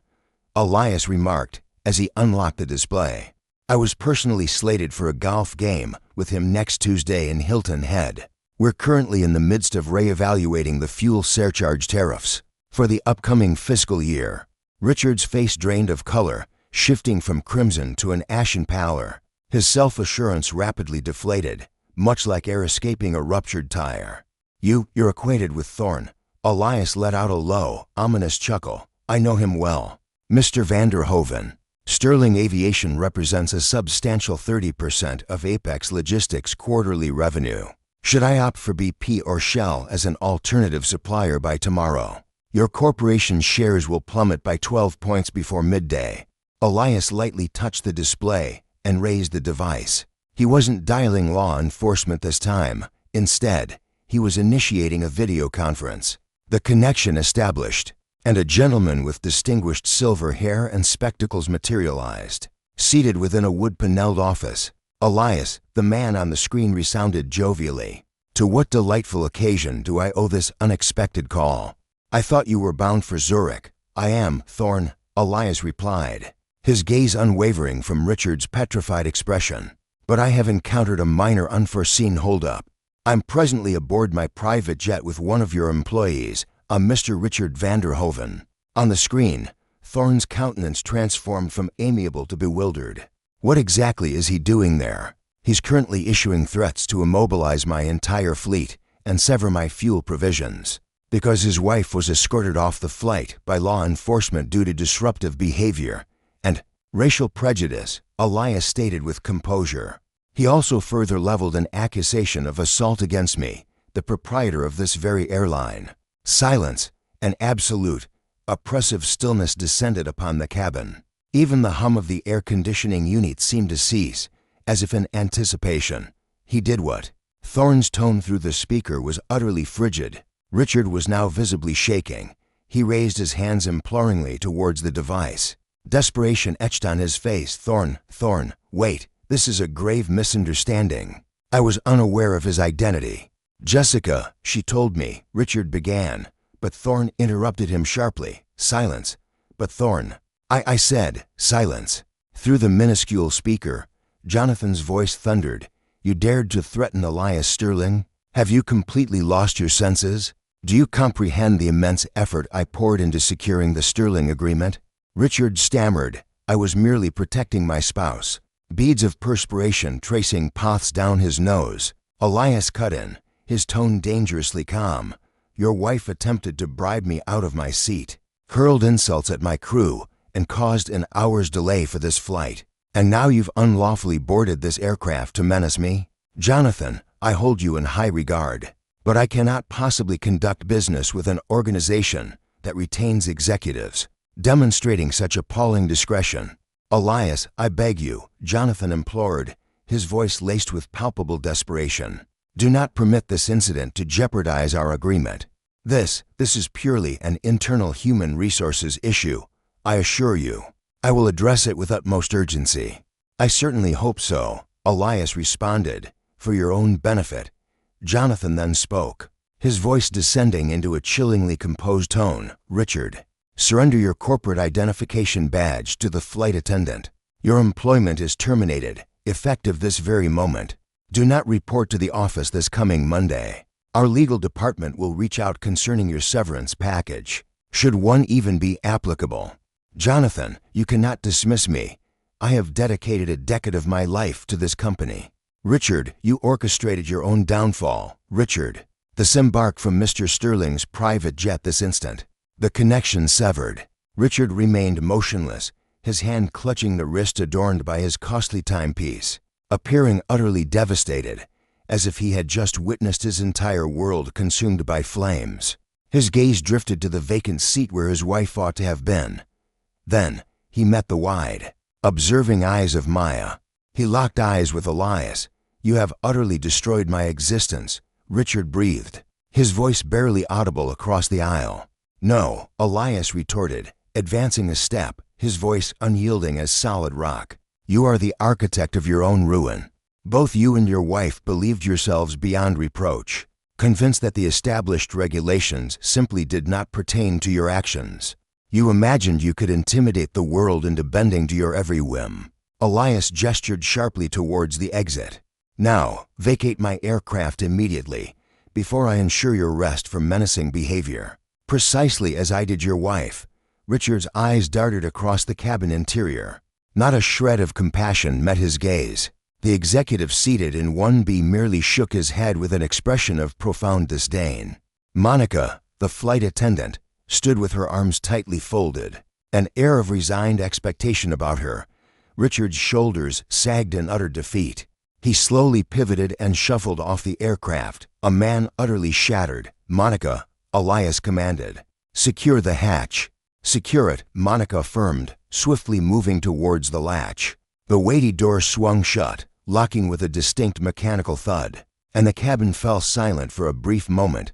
Elias remarked as he unlocked the display. "I was personally slated for a golf game with him next Tuesday in Hilton Head. We're currently in the midst of reevaluating the fuel surcharge tariffs for the upcoming fiscal year." Richard's face drained of color, shifting from crimson to an ashen pallor. His self-assurance rapidly deflated, much like air escaping a ruptured tire. You're acquainted with Thorne." Elias let out a low, ominous chuckle. "I know him well. Mr. Vanderhoven, Sterling Aviation represents a substantial 30% of Apex Logistics' quarterly revenue. Should I opt for BP or Shell as an alternative supplier by tomorrow, your corporation's shares will plummet by 12 points before midday." Elias lightly touched the display and raised the device. He wasn't dialing law enforcement this time. Instead, he was initiating a video conference. The connection established, and a gentleman with distinguished silver hair and spectacles materialized. Seated within a wood-paneled office, Elias, the man on the screen, resounded jovially. "To what delightful occasion do I owe this unexpected call? I thought you were bound for Zurich." "I am, Thorne," Elias replied, his gaze unwavering from Richard's petrified expression. "But I have encountered a minor unforeseen holdup. I'm presently aboard my private jet with one of your employees, a Mr. Richard Vanderhoven." On the screen, Thorne's countenance transformed from amiable to bewildered. "What exactly is he doing there?" "He's currently issuing threats to immobilize my entire fleet and sever my fuel provisions, because his wife was escorted off the flight by law enforcement due to disruptive behavior and racial prejudice," Elias stated with composure. He also further leveled an accusation of assault against me, the proprietor of this very airline. Silence, an absolute, oppressive stillness descended upon the cabin. Even the hum of the air conditioning unit seemed to cease, as if in anticipation. "He did what?" Thorne's tone through the speaker was utterly frigid. Richard was now visibly shaking. He raised his hands imploringly towards the device. Desperation etched on his face. Thorne, wait, this is a grave misunderstanding. I was unaware of his identity." "Jessica, she told me," Richard began, but Thorne interrupted him sharply. "Silence." "But Thorne." I said, silence." Through the minuscule speaker, Jonathan's voice thundered. "You dared to threaten Elias Sterling? Have you completely lost your senses?" Do you comprehend the immense effort I poured into securing the Sterling agreement? Richard stammered. I was merely protecting my spouse. Beads of perspiration tracing paths down his nose. Elias cut in, his tone dangerously calm. Your wife attempted to bribe me out of my seat, hurled insults at my crew, and caused an hour's delay for this flight. And now you've unlawfully boarded this aircraft to menace me? Jonathan, I hold you in high regard, but I cannot possibly conduct business with an organization that retains executives demonstrating such appalling discretion. Elias, I beg you, Jonathan implored, his voice laced with palpable desperation. Do not permit this incident to jeopardize our agreement. This is purely an internal human resources issue, I assure you. I will address it with utmost urgency. I certainly hope so, Elias responded, for your own benefit. Jonathan then spoke, his voice descending into a chillingly composed tone. Richard, surrender your corporate identification badge to the flight attendant. Your employment is terminated, effective this very moment. Do not report to the office this coming Monday. Our legal department will reach out concerning your severance package, should one even be applicable. Jonathan, you cannot dismiss me. I have dedicated a decade of my life to this company. Richard, you orchestrated your own downfall. Richard, disembark from Mr. Sterling's private jet this instant. The connection severed. Richard remained motionless, his hand clutching the wrist adorned by his costly timepiece, appearing utterly devastated, as if he had just witnessed his entire world consumed by flames. His gaze drifted to the vacant seat where his wife ought to have been. Then he met the wide, observing eyes of Maya. He locked eyes with Elias. You have utterly destroyed my existence, Richard breathed, his voice barely audible across the aisle. No, Elias retorted, advancing a step, his voice unyielding as solid rock. You are the architect of your own ruin. Both you and your wife believed yourselves beyond reproach, convinced that the established regulations simply did not pertain to your actions. You imagined you could intimidate the world into bending to your every whim. Elias gestured sharply towards the exit. Now, vacate my aircraft immediately, before I ensure your arrest for menacing behavior. Precisely as I did your wife. Richard's eyes darted across the cabin interior. Not a shred of compassion met his gaze. The executive seated in 1B merely shook his head with an expression of profound disdain. Monica, the flight attendant, stood with her arms tightly folded, an air of resigned expectation about her. Richard's shoulders sagged in utter defeat. He slowly pivoted and shuffled off the aircraft, a man utterly shattered. Monica, Elias commanded. Secure the hatch. Secure it, Monica affirmed, swiftly moving towards the latch. The weighty door swung shut, locking with a distinct mechanical thud, and the cabin fell silent for a brief moment.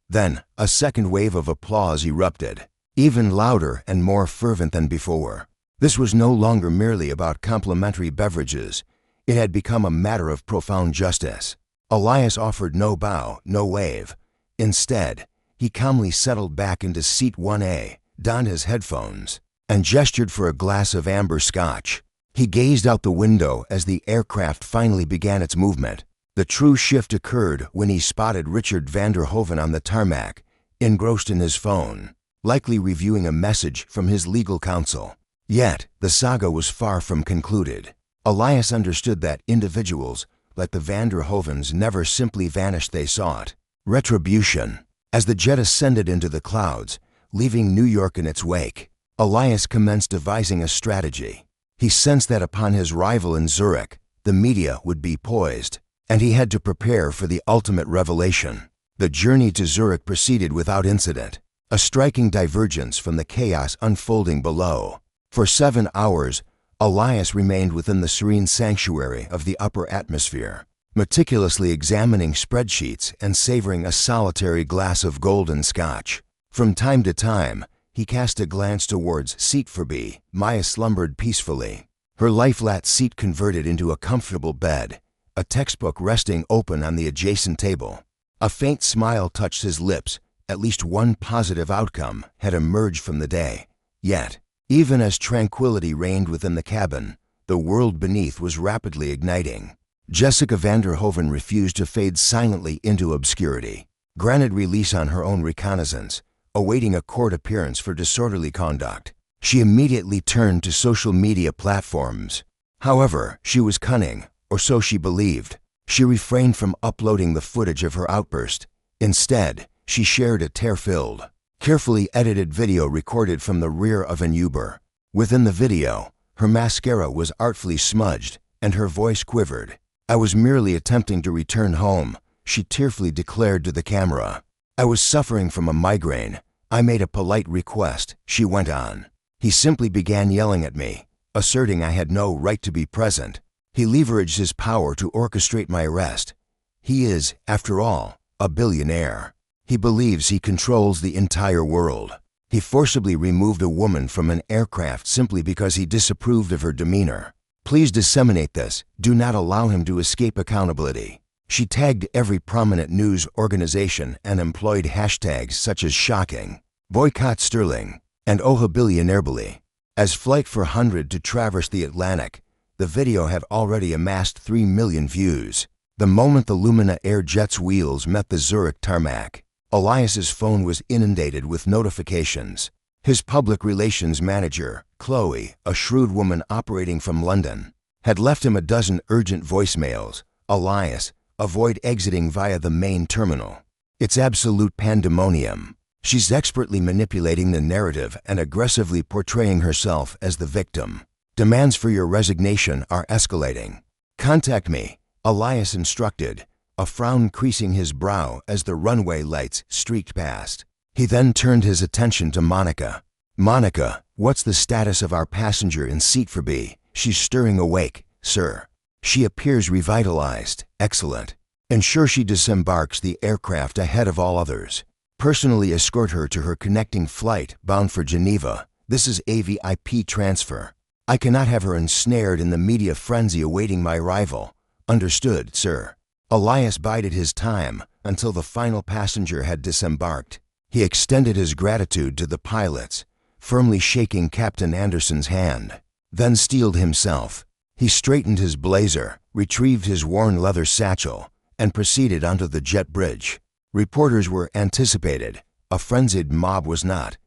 Then, a second wave of applause erupted, even louder and more fervent than before. This was no longer merely about complimentary beverages. It had become a matter of profound justice. Elias offered no bow, no wave. Instead, he calmly settled back into seat 1A, donned his headphones, and gestured for a glass of amber scotch. He gazed out the window as the aircraft finally began its movement. The true shift occurred when he spotted Richard van der Hoven on the tarmac, engrossed in his phone, likely reviewing a message from his legal counsel. Yet, the saga was far from concluded. Elias understood that individuals, like the van der Hovens, never simply vanished, they sought retribution. As the jet ascended into the clouds, leaving New York in its wake, Elias commenced devising a strategy. He sensed that upon his arrival in Zurich, the media would be poised, and he had to prepare for the ultimate revelation. The journey to Zurich proceeded without incident, a striking divergence from the chaos unfolding below. For 7 hours, Elias remained within the serene sanctuary of the upper atmosphere, meticulously examining spreadsheets and savoring a solitary glass of golden scotch. From time to time, he cast a glance towards seat 4B. Maya slumbered peacefully, her lie-flat seat converted into a comfortable bed, a textbook resting open on the adjacent table. A faint smile touched his lips. At least one positive outcome had emerged from the day. Yet, even as tranquility reigned within the cabin, the world beneath was rapidly igniting. Jessica van der Hoven refused to fade silently into obscurity. granted release on her own reconnaissance, awaiting a court appearance for disorderly conduct. She immediately turned to social media platforms. However, she was cunning, or so she believed. She refrained from uploading the footage of her outburst. Instead, she shared a tear-filled, carefully edited video recorded from the rear of an Uber. Within the video, her mascara was artfully smudged, and her voice quivered. "I was merely attempting to return home," she tearfully declared to the camera. "I was suffering from a migraine. I made a polite request," she went on. "He simply began yelling at me, asserting I had no right to be present. He leveraged his power to orchestrate my arrest. He is, after all, a billionaire. He believes he controls the entire world. He forcibly removed a woman from an aircraft simply because he disapproved of her demeanor. Please disseminate this. Do not allow him to escape accountability." She tagged every prominent news organization and employed hashtags such as shocking, boycott Sterling, and Billionairebly. As Flight 400 to traverse the Atlantic, the video had already amassed 3 million views. The moment the Lumina Air jet's wheels met the Zurich tarmac, Elias's phone was inundated with notifications. His public relations manager, Chloe, a shrewd woman operating from London, had left him a dozen urgent voicemails. "Elias, avoid exiting via the main terminal. It's absolute pandemonium." She's expertly manipulating the narrative and aggressively portraying herself as the victim. "Demands for your resignation are escalating. Contact me," Elias instructed, a frown creasing his brow as the runway lights streaked past. He then turned his attention to Monica. "Monica, what's the status of our passenger in seat for B? She's stirring awake, sir. She appears revitalized. Excellent. Ensure she disembarks the aircraft ahead of all others. Personally escort her to her connecting flight bound for Geneva. This is a VIP transfer. I cannot have her ensnared in the media frenzy awaiting my arrival." "Understood, sir." Elias bided his time until the final passenger had disembarked. He extended his gratitude to the pilots, firmly shaking Captain Anderson's hand, then steeled himself. He straightened his blazer, retrieved his worn leather satchel, and proceeded onto the jet bridge. Reporters were anticipated. A frenzied mob was not.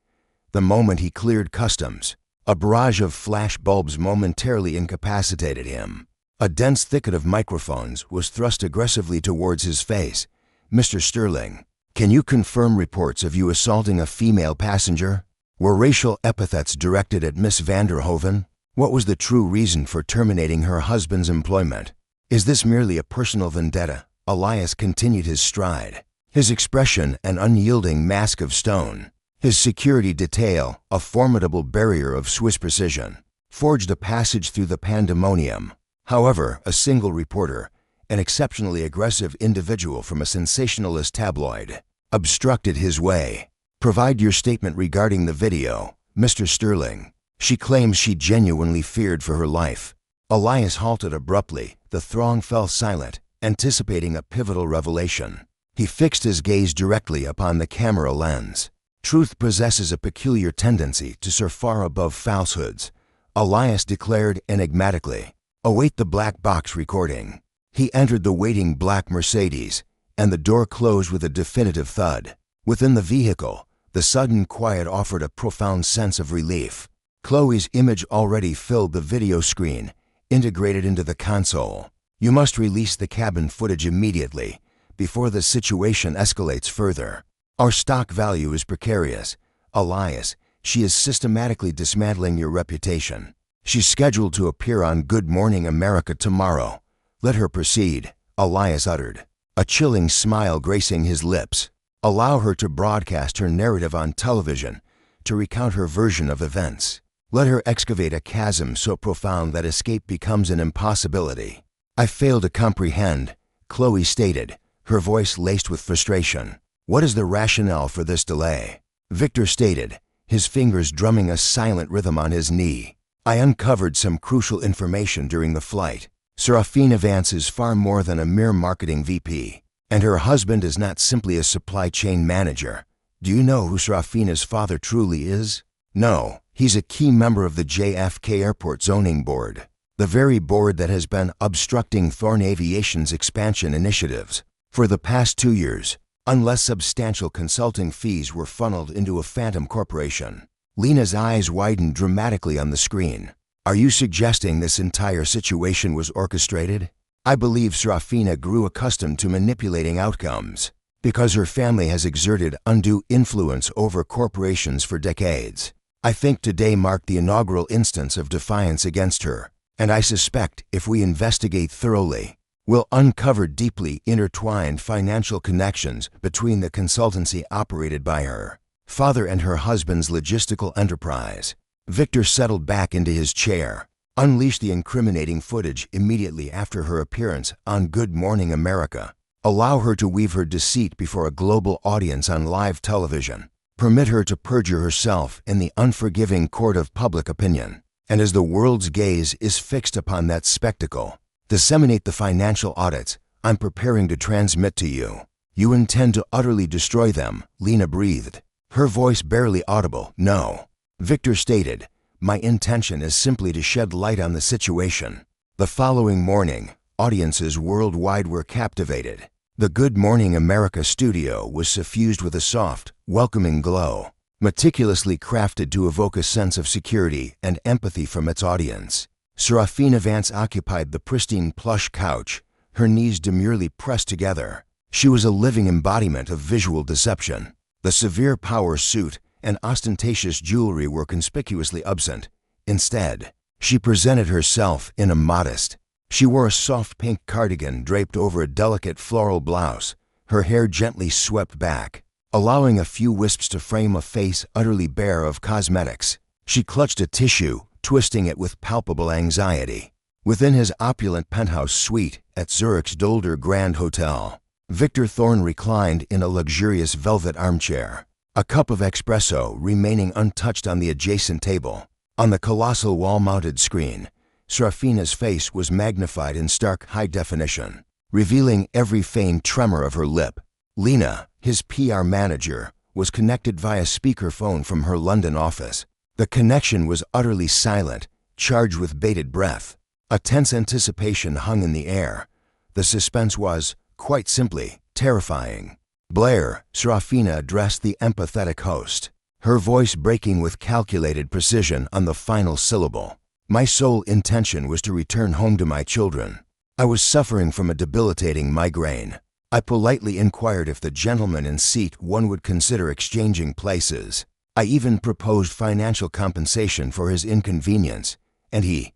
The moment he cleared customs, a barrage of flash bulbs momentarily incapacitated him. A dense thicket of microphones was thrust aggressively towards his face. "Mr. Sterling, can you confirm reports of you assaulting a female passenger? Were racial epithets directed at Miss Vanderhoven? What was the true reason for terminating her husband's employment? Is this merely a personal vendetta?" Elias continued his stride, his expression an unyielding mask of stone. His security detail, a formidable barrier of Swiss precision, forged a passage through the pandemonium. However, a single reporter, an exceptionally aggressive individual from a sensationalist tabloid, obstructed his way. "Provide your statement regarding the video, Mr. Sterling." She claims she genuinely feared for her life. Elias halted abruptly. The throng fell silent, anticipating a pivotal revelation. He fixed his gaze directly upon the camera lens. Truth possesses a peculiar tendency to soar far above falsehoods, Elias declared enigmatically. "Await the black box recording." He entered the waiting black Mercedes, and the door closed with a definitive thud. Within the vehicle, the sudden quiet offered a profound sense of relief. Chloe's image already filled the video screen, integrated into the console. "You must release the cabin footage immediately, before the situation escalates further. Our stock value is precarious. Elias, she is systematically dismantling your reputation. She's scheduled to appear on Good Morning America tomorrow. Let her proceed," Elias uttered, a chilling smile gracing his lips. "Allow her to broadcast her narrative on television, to recount her version of events. Let her excavate a chasm so profound that escape becomes an impossibility." "I fail to comprehend," Chloe stated, her voice laced with frustration. "What is the rationale for this delay?" Victor stated, his fingers drumming a silent rhythm on his knee. "I uncovered some crucial information during the flight. Serafina Vance is far more than a mere marketing VP, and her husband is not simply a supply chain manager. Do you know who Serafina's father truly is? No, he's a key member of the JFK Airport Zoning Board, the very board that has been obstructing Thorne Aviation's expansion initiatives. For the past 2 years, unless substantial consulting fees were funneled into a phantom corporation. Lena's eyes widened dramatically on the screen. Are you suggesting this entire situation was orchestrated? I believe Serafina grew accustomed to manipulating outcomes because her family has exerted undue influence over corporations for decades. I think today marked the inaugural instance of defiance against her, and I suspect if we investigate thoroughly, we'll uncover deeply intertwined financial connections between the consultancy operated by her father and her husband's logistical enterprise. Victor settled back into his chair, unleashed the incriminating footage immediately after her appearance on Good Morning America. Allow her to weave her deceit before a global audience on live television. Permit her to perjure herself in the unforgiving court of public opinion. And as the world's gaze is fixed upon that spectacle, disseminate the financial audits I'm preparing to transmit to you. You intend to utterly destroy them, Lena breathed, her voice barely audible. No. Victor stated, my intention is simply to shed light on the situation. The following morning, audiences worldwide were captivated. The Good Morning America studio was suffused with a soft, welcoming glow, meticulously crafted to evoke a sense of security and empathy from its audience. Serafina Vance occupied the pristine plush couch, her knees demurely pressed together. She was a living embodiment of visual deception. The severe power suit and ostentatious jewelry were conspicuously absent. Instead, she presented herself in a modest. She wore a soft pink cardigan draped over a delicate floral blouse, her hair gently swept back, allowing a few wisps to frame a face utterly bare of cosmetics. She clutched a tissue, twisting it with palpable anxiety. Within his opulent penthouse suite at Zurich's Dolder Grand Hotel, Victor Thorne reclined in a luxurious velvet armchair, a cup of espresso remaining untouched on the adjacent table. On the colossal wall-mounted screen, Serafina's face was magnified in stark high definition, revealing every feigned tremor of her lip. Lena, his PR manager, was connected via speakerphone from her London office. The connection was utterly silent, charged with bated breath. A tense anticipation hung in the air. The suspense was, quite simply, terrifying. Blair, Serafina addressed the empathetic host, her voice breaking with calculated precision on the final syllable. My sole intention was to return home to my children. I was suffering from a debilitating migraine. I politely inquired if the gentleman in seat one would consider exchanging places. I even proposed financial compensation for his inconvenience, and he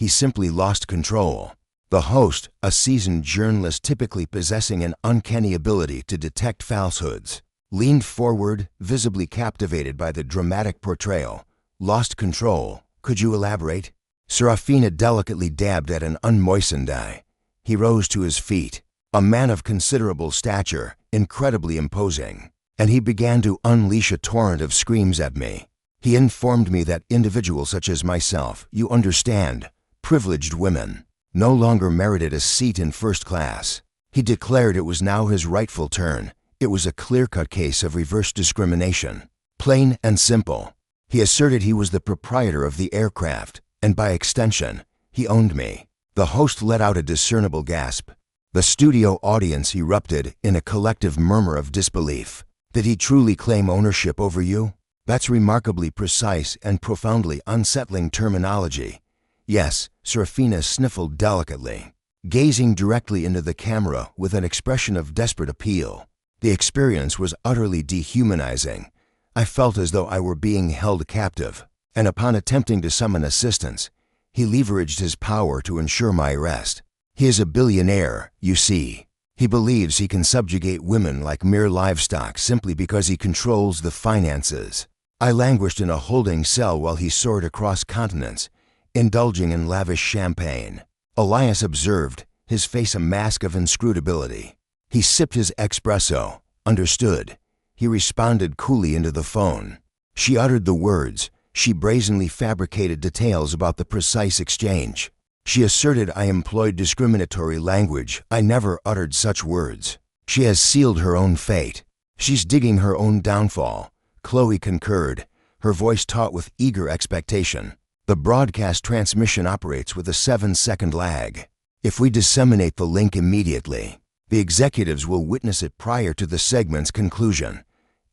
simply lost control. The host, a seasoned journalist typically possessing an uncanny ability to detect falsehoods, leaned forward, visibly captivated by the dramatic portrayal. Lost control. Could you elaborate? Serafina delicately dabbed at an unmoistened eye. He rose to his feet, a man of considerable stature, incredibly imposing, and he began to unleash a torrent of screams at me. He informed me that individuals such as myself, you understand, privileged women, no longer merited a seat in first class. He declared it was now his rightful turn. It was a clear-cut case of reverse discrimination. Plain and simple. He asserted he was the proprietor of the aircraft, and by extension, he owned me. The host let out a discernible gasp. The studio audience erupted in a collective murmur of disbelief. Did he truly claim ownership over you? That's remarkably precise and profoundly unsettling terminology. Yes, Serafina sniffled delicately, gazing directly into the camera with an expression of desperate appeal. The experience was utterly dehumanizing. I felt as though I were being held captive, and upon attempting to summon assistance, he leveraged his power to ensure my arrest. He is a billionaire, you see. He believes he can subjugate women like mere livestock simply because he controls the finances. I languished in a holding cell while he soared across continents, indulging in lavish champagne. Elias observed, his face a mask of inscrutability. He sipped his espresso. Understood. He responded coolly into the phone. She uttered the words. She brazenly fabricated details about the precise exchange. She asserted I employed discriminatory language. I never uttered such words. She has sealed her own fate. She's digging her own downfall. Chloe concurred, her voice taut with eager expectation. The broadcast transmission operates with a 7-second lag. If we disseminate the link immediately, The executives will witness it prior to the segment's conclusion.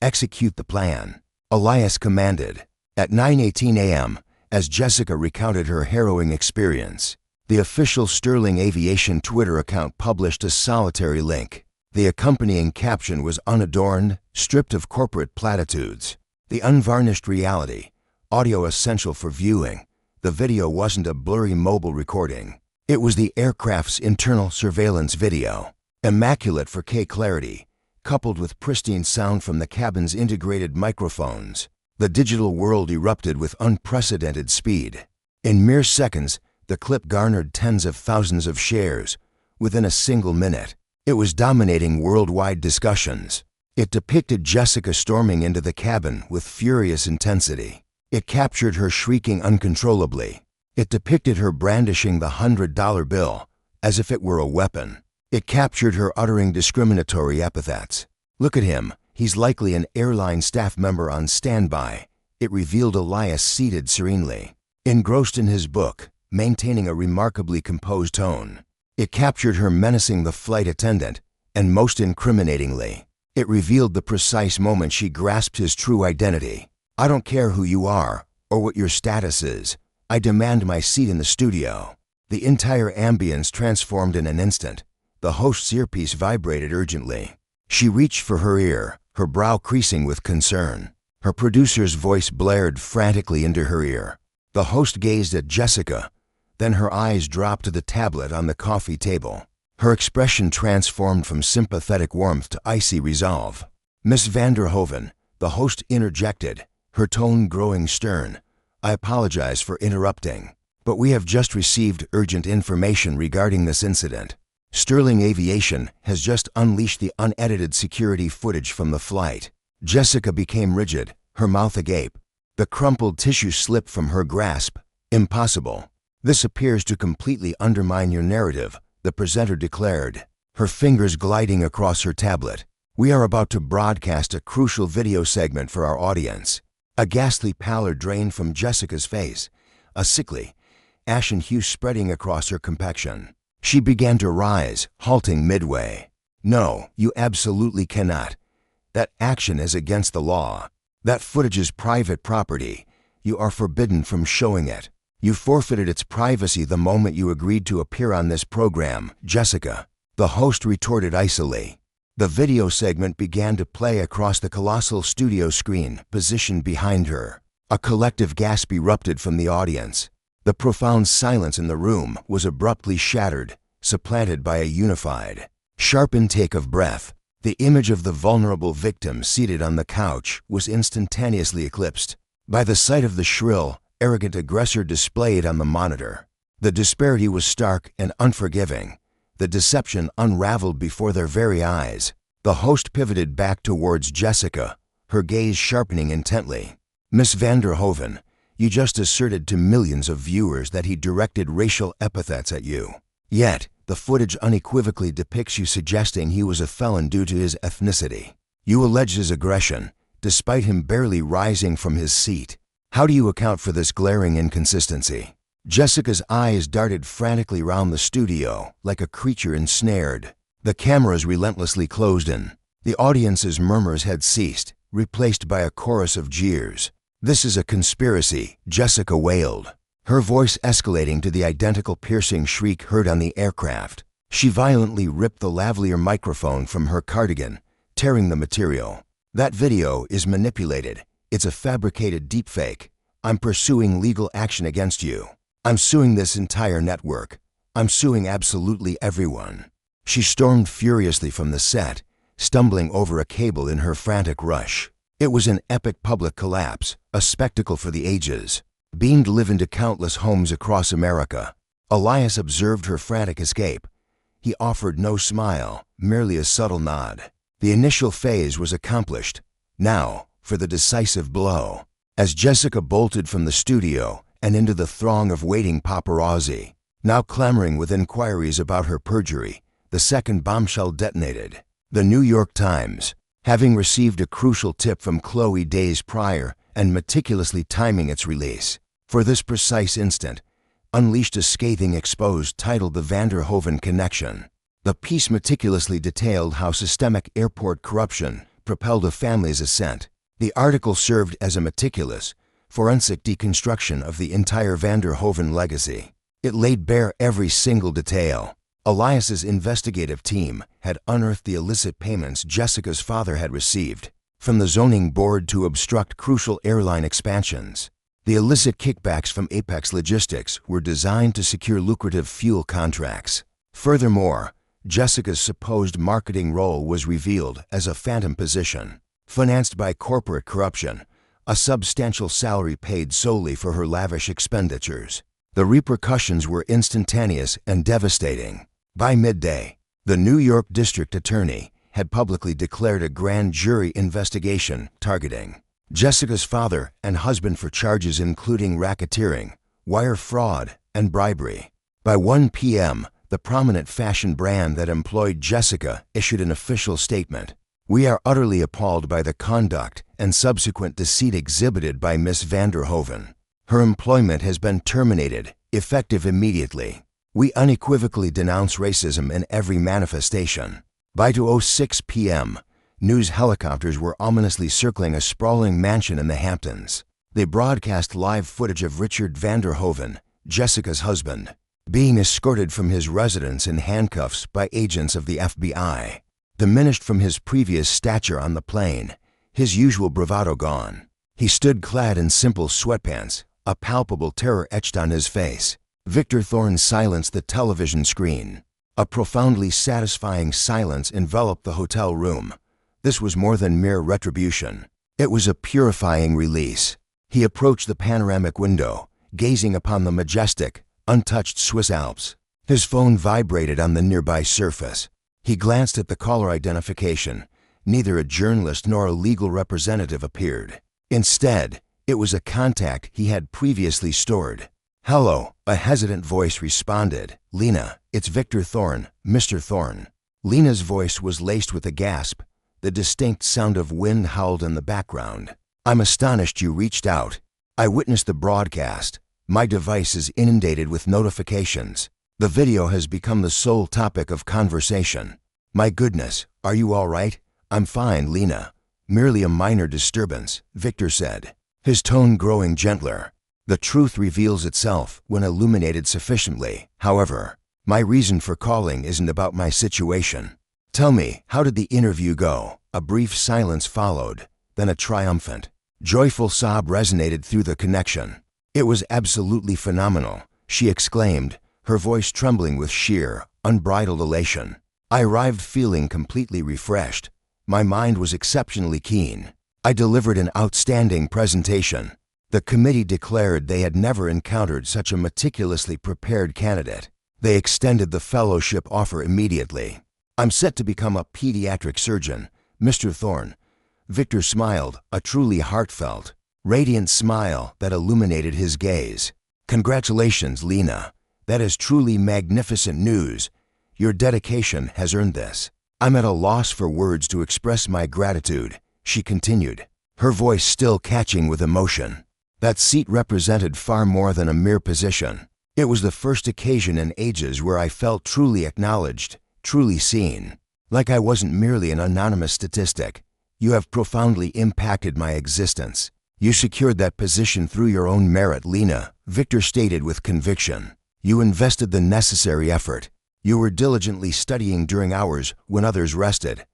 Execute the plan, Elias commanded. At 9:18 a.m., as Jessica recounted her harrowing experience, the official Sterling Aviation Twitter account published a solitary link. The accompanying caption was unadorned, stripped of corporate platitudes. The unvarnished reality, audio essential for viewing. The video wasn't a blurry mobile recording. It was the aircraft's internal surveillance video, immaculate 4K clarity, coupled with pristine sound from the cabin's integrated microphones. The digital world erupted with unprecedented speed. In mere seconds, the clip garnered tens of thousands of shares. Within a single minute, it was dominating worldwide discussions. It depicted Jessica storming into the cabin with furious intensity. It captured her shrieking uncontrollably. It depicted her brandishing the $100 bill as if it were a weapon. It captured her uttering discriminatory epithets. "Look at him, he's likely an airline staff member on standby." It revealed Elias seated serenely, engrossed in his book, maintaining a remarkably composed tone. It captured her menacing the flight attendant, and most incriminatingly, it revealed the precise moment she grasped his true identity. "I don't care who you are or what your status is. I demand my seat in the studio." The entire ambience transformed in an instant. The host's earpiece vibrated urgently. She reached for her ear, her brow creasing with concern. Her producer's voice blared frantically into her ear. The host gazed at Jessica, then her eyes dropped to the tablet on the coffee table. Her expression transformed from sympathetic warmth to icy resolve. "Miss Vanderhoven," the host interjected, her tone growing stern, "I apologize for interrupting, but we have just received urgent information regarding this incident. Sterling Aviation has just unleashed the unedited security footage from the flight." Jessica became rigid, her mouth agape. The crumpled tissue slipped from her grasp. "Impossible. This appears to completely undermine your narrative," the presenter declared, her fingers gliding across her tablet. "We are about to broadcast a crucial video segment for our audience." A ghastly pallor drained from Jessica's face, a sickly, ashen hue spreading across her complexion. She began to rise, halting midway. "No, you absolutely cannot. That action is against the law. That footage is private property. You are forbidden from showing it. You forfeited its privacy the moment you agreed to appear on this program, Jessica," the host retorted icily. The video segment began to play across the colossal studio screen positioned behind her. A collective gasp erupted from the audience. The profound silence in the room was abruptly shattered, supplanted by a unified, sharp intake of breath. The image of the vulnerable victim seated on the couch was instantaneously eclipsed by the sight of the shrill, arrogant aggressor displayed on the monitor. The disparity was stark and unforgiving. The deception unraveled before their very eyes. The host pivoted back towards Jessica, her gaze sharpening intently. "Miss Vanderhoven, you just asserted to millions of viewers that he directed racial epithets at you. Yet, the footage unequivocally depicts you suggesting he was a felon due to his ethnicity. You allege his aggression, despite him barely rising from his seat. How do you account for this glaring inconsistency?" Jessica's eyes darted frantically round the studio, like a creature ensnared. The cameras relentlessly closed in. The audience's murmurs had ceased, replaced by a chorus of jeers. "This is a conspiracy," Jessica wailed, her voice escalating to the identical piercing shriek heard on the aircraft. She violently ripped the lavalier microphone from her cardigan, tearing the material. "That video is manipulated. It's a fabricated deepfake. I'm pursuing legal action against you. I'm suing this entire network. I'm suing absolutely everyone." She stormed furiously from the set, stumbling over a cable in her frantic rush. It was an epic public collapse, a spectacle for the ages, beamed live into countless homes across America. Elias observed her frantic escape. He offered no smile, merely a subtle nod. The initial phase was accomplished. Now, for the decisive blow. As Jessica bolted from the studio and into the throng of waiting paparazzi, now clamoring with inquiries about her perjury, the second bombshell detonated. The New York Times, having received a crucial tip from Chloe days prior and meticulously timing its release for this precise instant, unleashed a scathing expose titled "The Vanderhoven Connection." The piece meticulously detailed how systemic airport corruption propelled a family's ascent. The article served as a meticulous, forensic deconstruction of the entire Van der Hoeven legacy. It laid bare every single detail. Elias's investigative team had unearthed the illicit payments Jessica's father had received, from the zoning board to obstruct crucial airline expansions. The illicit kickbacks from Apex Logistics were designed to secure lucrative fuel contracts. Furthermore, Jessica's supposed marketing role was revealed as a phantom position, financed by corporate corruption, a substantial salary paid solely for her lavish expenditures. The repercussions were instantaneous and devastating. By midday, the New York District Attorney had publicly declared a grand jury investigation targeting Jessica's father and husband for charges including racketeering, wire fraud, and bribery. By 1 p.m., the prominent fashion brand that employed Jessica issued an official statement. "We are utterly appalled by the conduct and subsequent deceit exhibited by Miss Van der Hoeven. Her employment has been terminated, effective immediately. We unequivocally denounce racism in every manifestation." By 2:06 p.m., news helicopters were ominously circling a sprawling mansion in the Hamptons. They broadcast live footage of Richard Van der Hoeven, Jessica's husband, being escorted from his residence in handcuffs by agents of the FBI. Diminished from his previous stature on the plane, his usual bravado gone, he stood clad in simple sweatpants, a palpable terror etched on his face. Victor Thorne silenced the television screen. A profoundly satisfying silence enveloped the hotel room. This was more than mere retribution. It was a purifying release. He approached the panoramic window, gazing upon the majestic, untouched Swiss Alps. His phone vibrated on the nearby surface. He glanced at the caller identification. Neither a journalist nor a legal representative appeared. Instead, it was a contact he had previously stored. "Hello," a hesitant voice responded. "Lena, it's Victor Thorne, Mr. Thorne." Lena's voice was laced with a gasp. The distinct sound of wind howled in the background. "I'm astonished you reached out. I witnessed the broadcast. My device is inundated with notifications. The video has become the sole topic of conversation. My goodness, are you all right?" "I'm fine, Lena. Merely a minor disturbance," Victor said, his tone growing gentler. "The truth reveals itself when illuminated sufficiently. However, my reason for calling isn't about my situation. Tell me, how did the interview go?" A brief silence followed, then a triumphant, joyful sob resonated through the connection. "It was absolutely phenomenal," she exclaimed, her voice trembling with sheer, unbridled elation. "I arrived feeling completely refreshed. My mind was exceptionally keen. I delivered an outstanding presentation." The committee declared they had never encountered such a meticulously prepared candidate. They extended the fellowship offer immediately. "I'm set to become a pediatric surgeon, Mr. Thorne." Victor smiled, a truly heartfelt, radiant smile that illuminated his gaze. "Congratulations, Lena. That is truly magnificent news. Your dedication has earned this." "I'm at a loss for words to express my gratitude," she continued, her voice still catching with emotion. That seat represented far more than a mere position. It was the first occasion in ages where I felt truly acknowledged, truly seen. Like I wasn't merely an anonymous statistic. "You have profoundly impacted my existence. You secured that position through your own merit, Lena," Victor stated with conviction. "You invested the necessary effort. You were diligently studying during hours when others rested.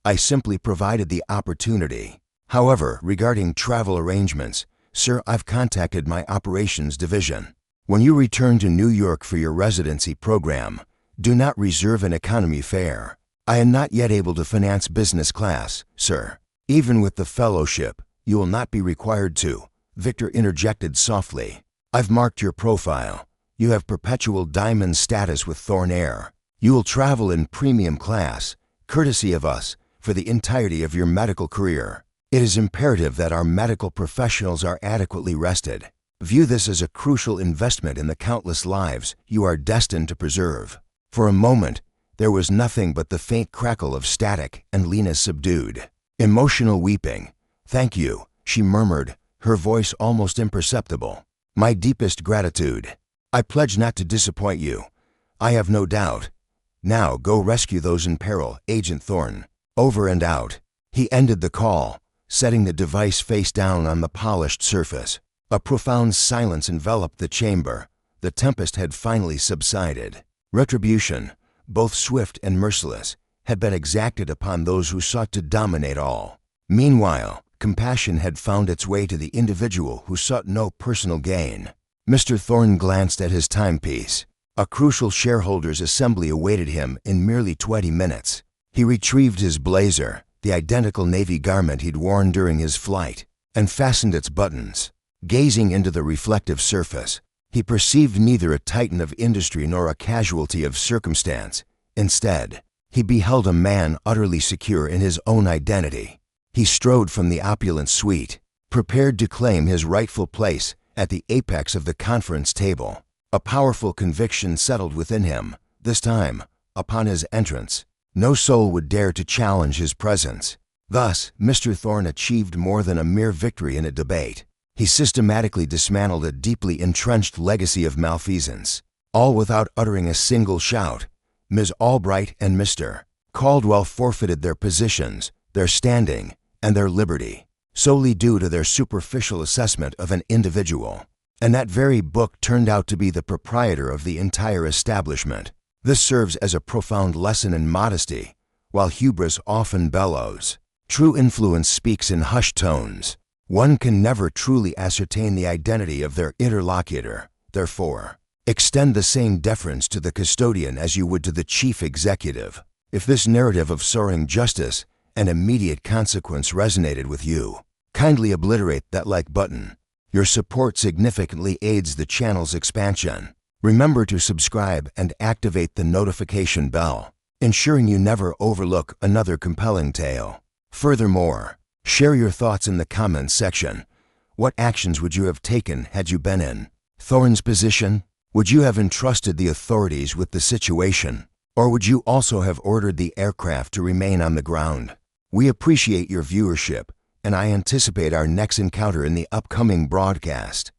I simply provided the opportunity. However, regarding travel arrangements, sir, I've contacted my operations division. When you return to New York for your residency program, do not reserve an economy fare. I am not yet able to finance business class, sir. Even with the fellowship, you will not be required to," Victor interjected softly. "I've marked your profile. You have perpetual diamond status with Thorne Air. You will travel in premium class, courtesy of us, for the entirety of your medical career. It is imperative that our medical professionals are adequately rested. View this as a crucial investment in the countless lives you are destined to preserve." For a moment, there was nothing but the faint crackle of static and Lena subdued, emotional weeping. "Thank you," she murmured, her voice almost imperceptible. "My deepest gratitude. I pledge not to disappoint you. I have no doubt. Now go rescue those in peril, Agent Thorne. Over and out. He ended the call, setting the device face down on the polished surface. A profound silence enveloped the chamber. The tempest had finally subsided. Retribution, both swift and merciless, had been exacted upon those who sought to dominate all. Meanwhile, compassion had found its way to the individual who sought no personal gain. Mr. Thorne glanced at his timepiece. A crucial shareholders' assembly awaited him in merely 20 minutes. He retrieved his blazer, the identical Navy garment he'd worn during his flight, and fastened its buttons. Gazing into the reflective surface, he perceived neither a titan of industry nor a casualty of circumstance. Instead, he beheld a man utterly secure in his own identity. He strode from the opulent suite, prepared to claim his rightful place at the apex of the conference table. A powerful conviction settled within him. This time, upon his entrance, no soul would dare to challenge his presence. Thus, Mr. Thorne achieved more than a mere victory in a debate. He systematically dismantled a deeply entrenched legacy of malfeasance, all without uttering a single shout. Ms. Albright and Mr. Caldwell forfeited their positions, their standing, and their liberty, solely due to their superficial assessment of an individual. And that very book turned out to be the proprietor of the entire establishment. This serves as a profound lesson in modesty, while hubris often bellows. True influence speaks in hushed tones. One can never truly ascertain the identity of their interlocutor. Therefore, extend the same deference to the custodian as you would to the chief executive. If this narrative of soaring justice and immediate consequence resonated with you, kindly obliterate that like button. Your support significantly aids the channel's expansion. Remember to subscribe and activate the notification bell, ensuring you never overlook another compelling tale. Furthermore, share your thoughts in the comments section. What actions would you have taken had you been in Thorne's position? Would you have entrusted the authorities with the situation, or would you also have ordered the aircraft to remain on the ground? We appreciate your viewership, and I anticipate our next encounter in the upcoming broadcast.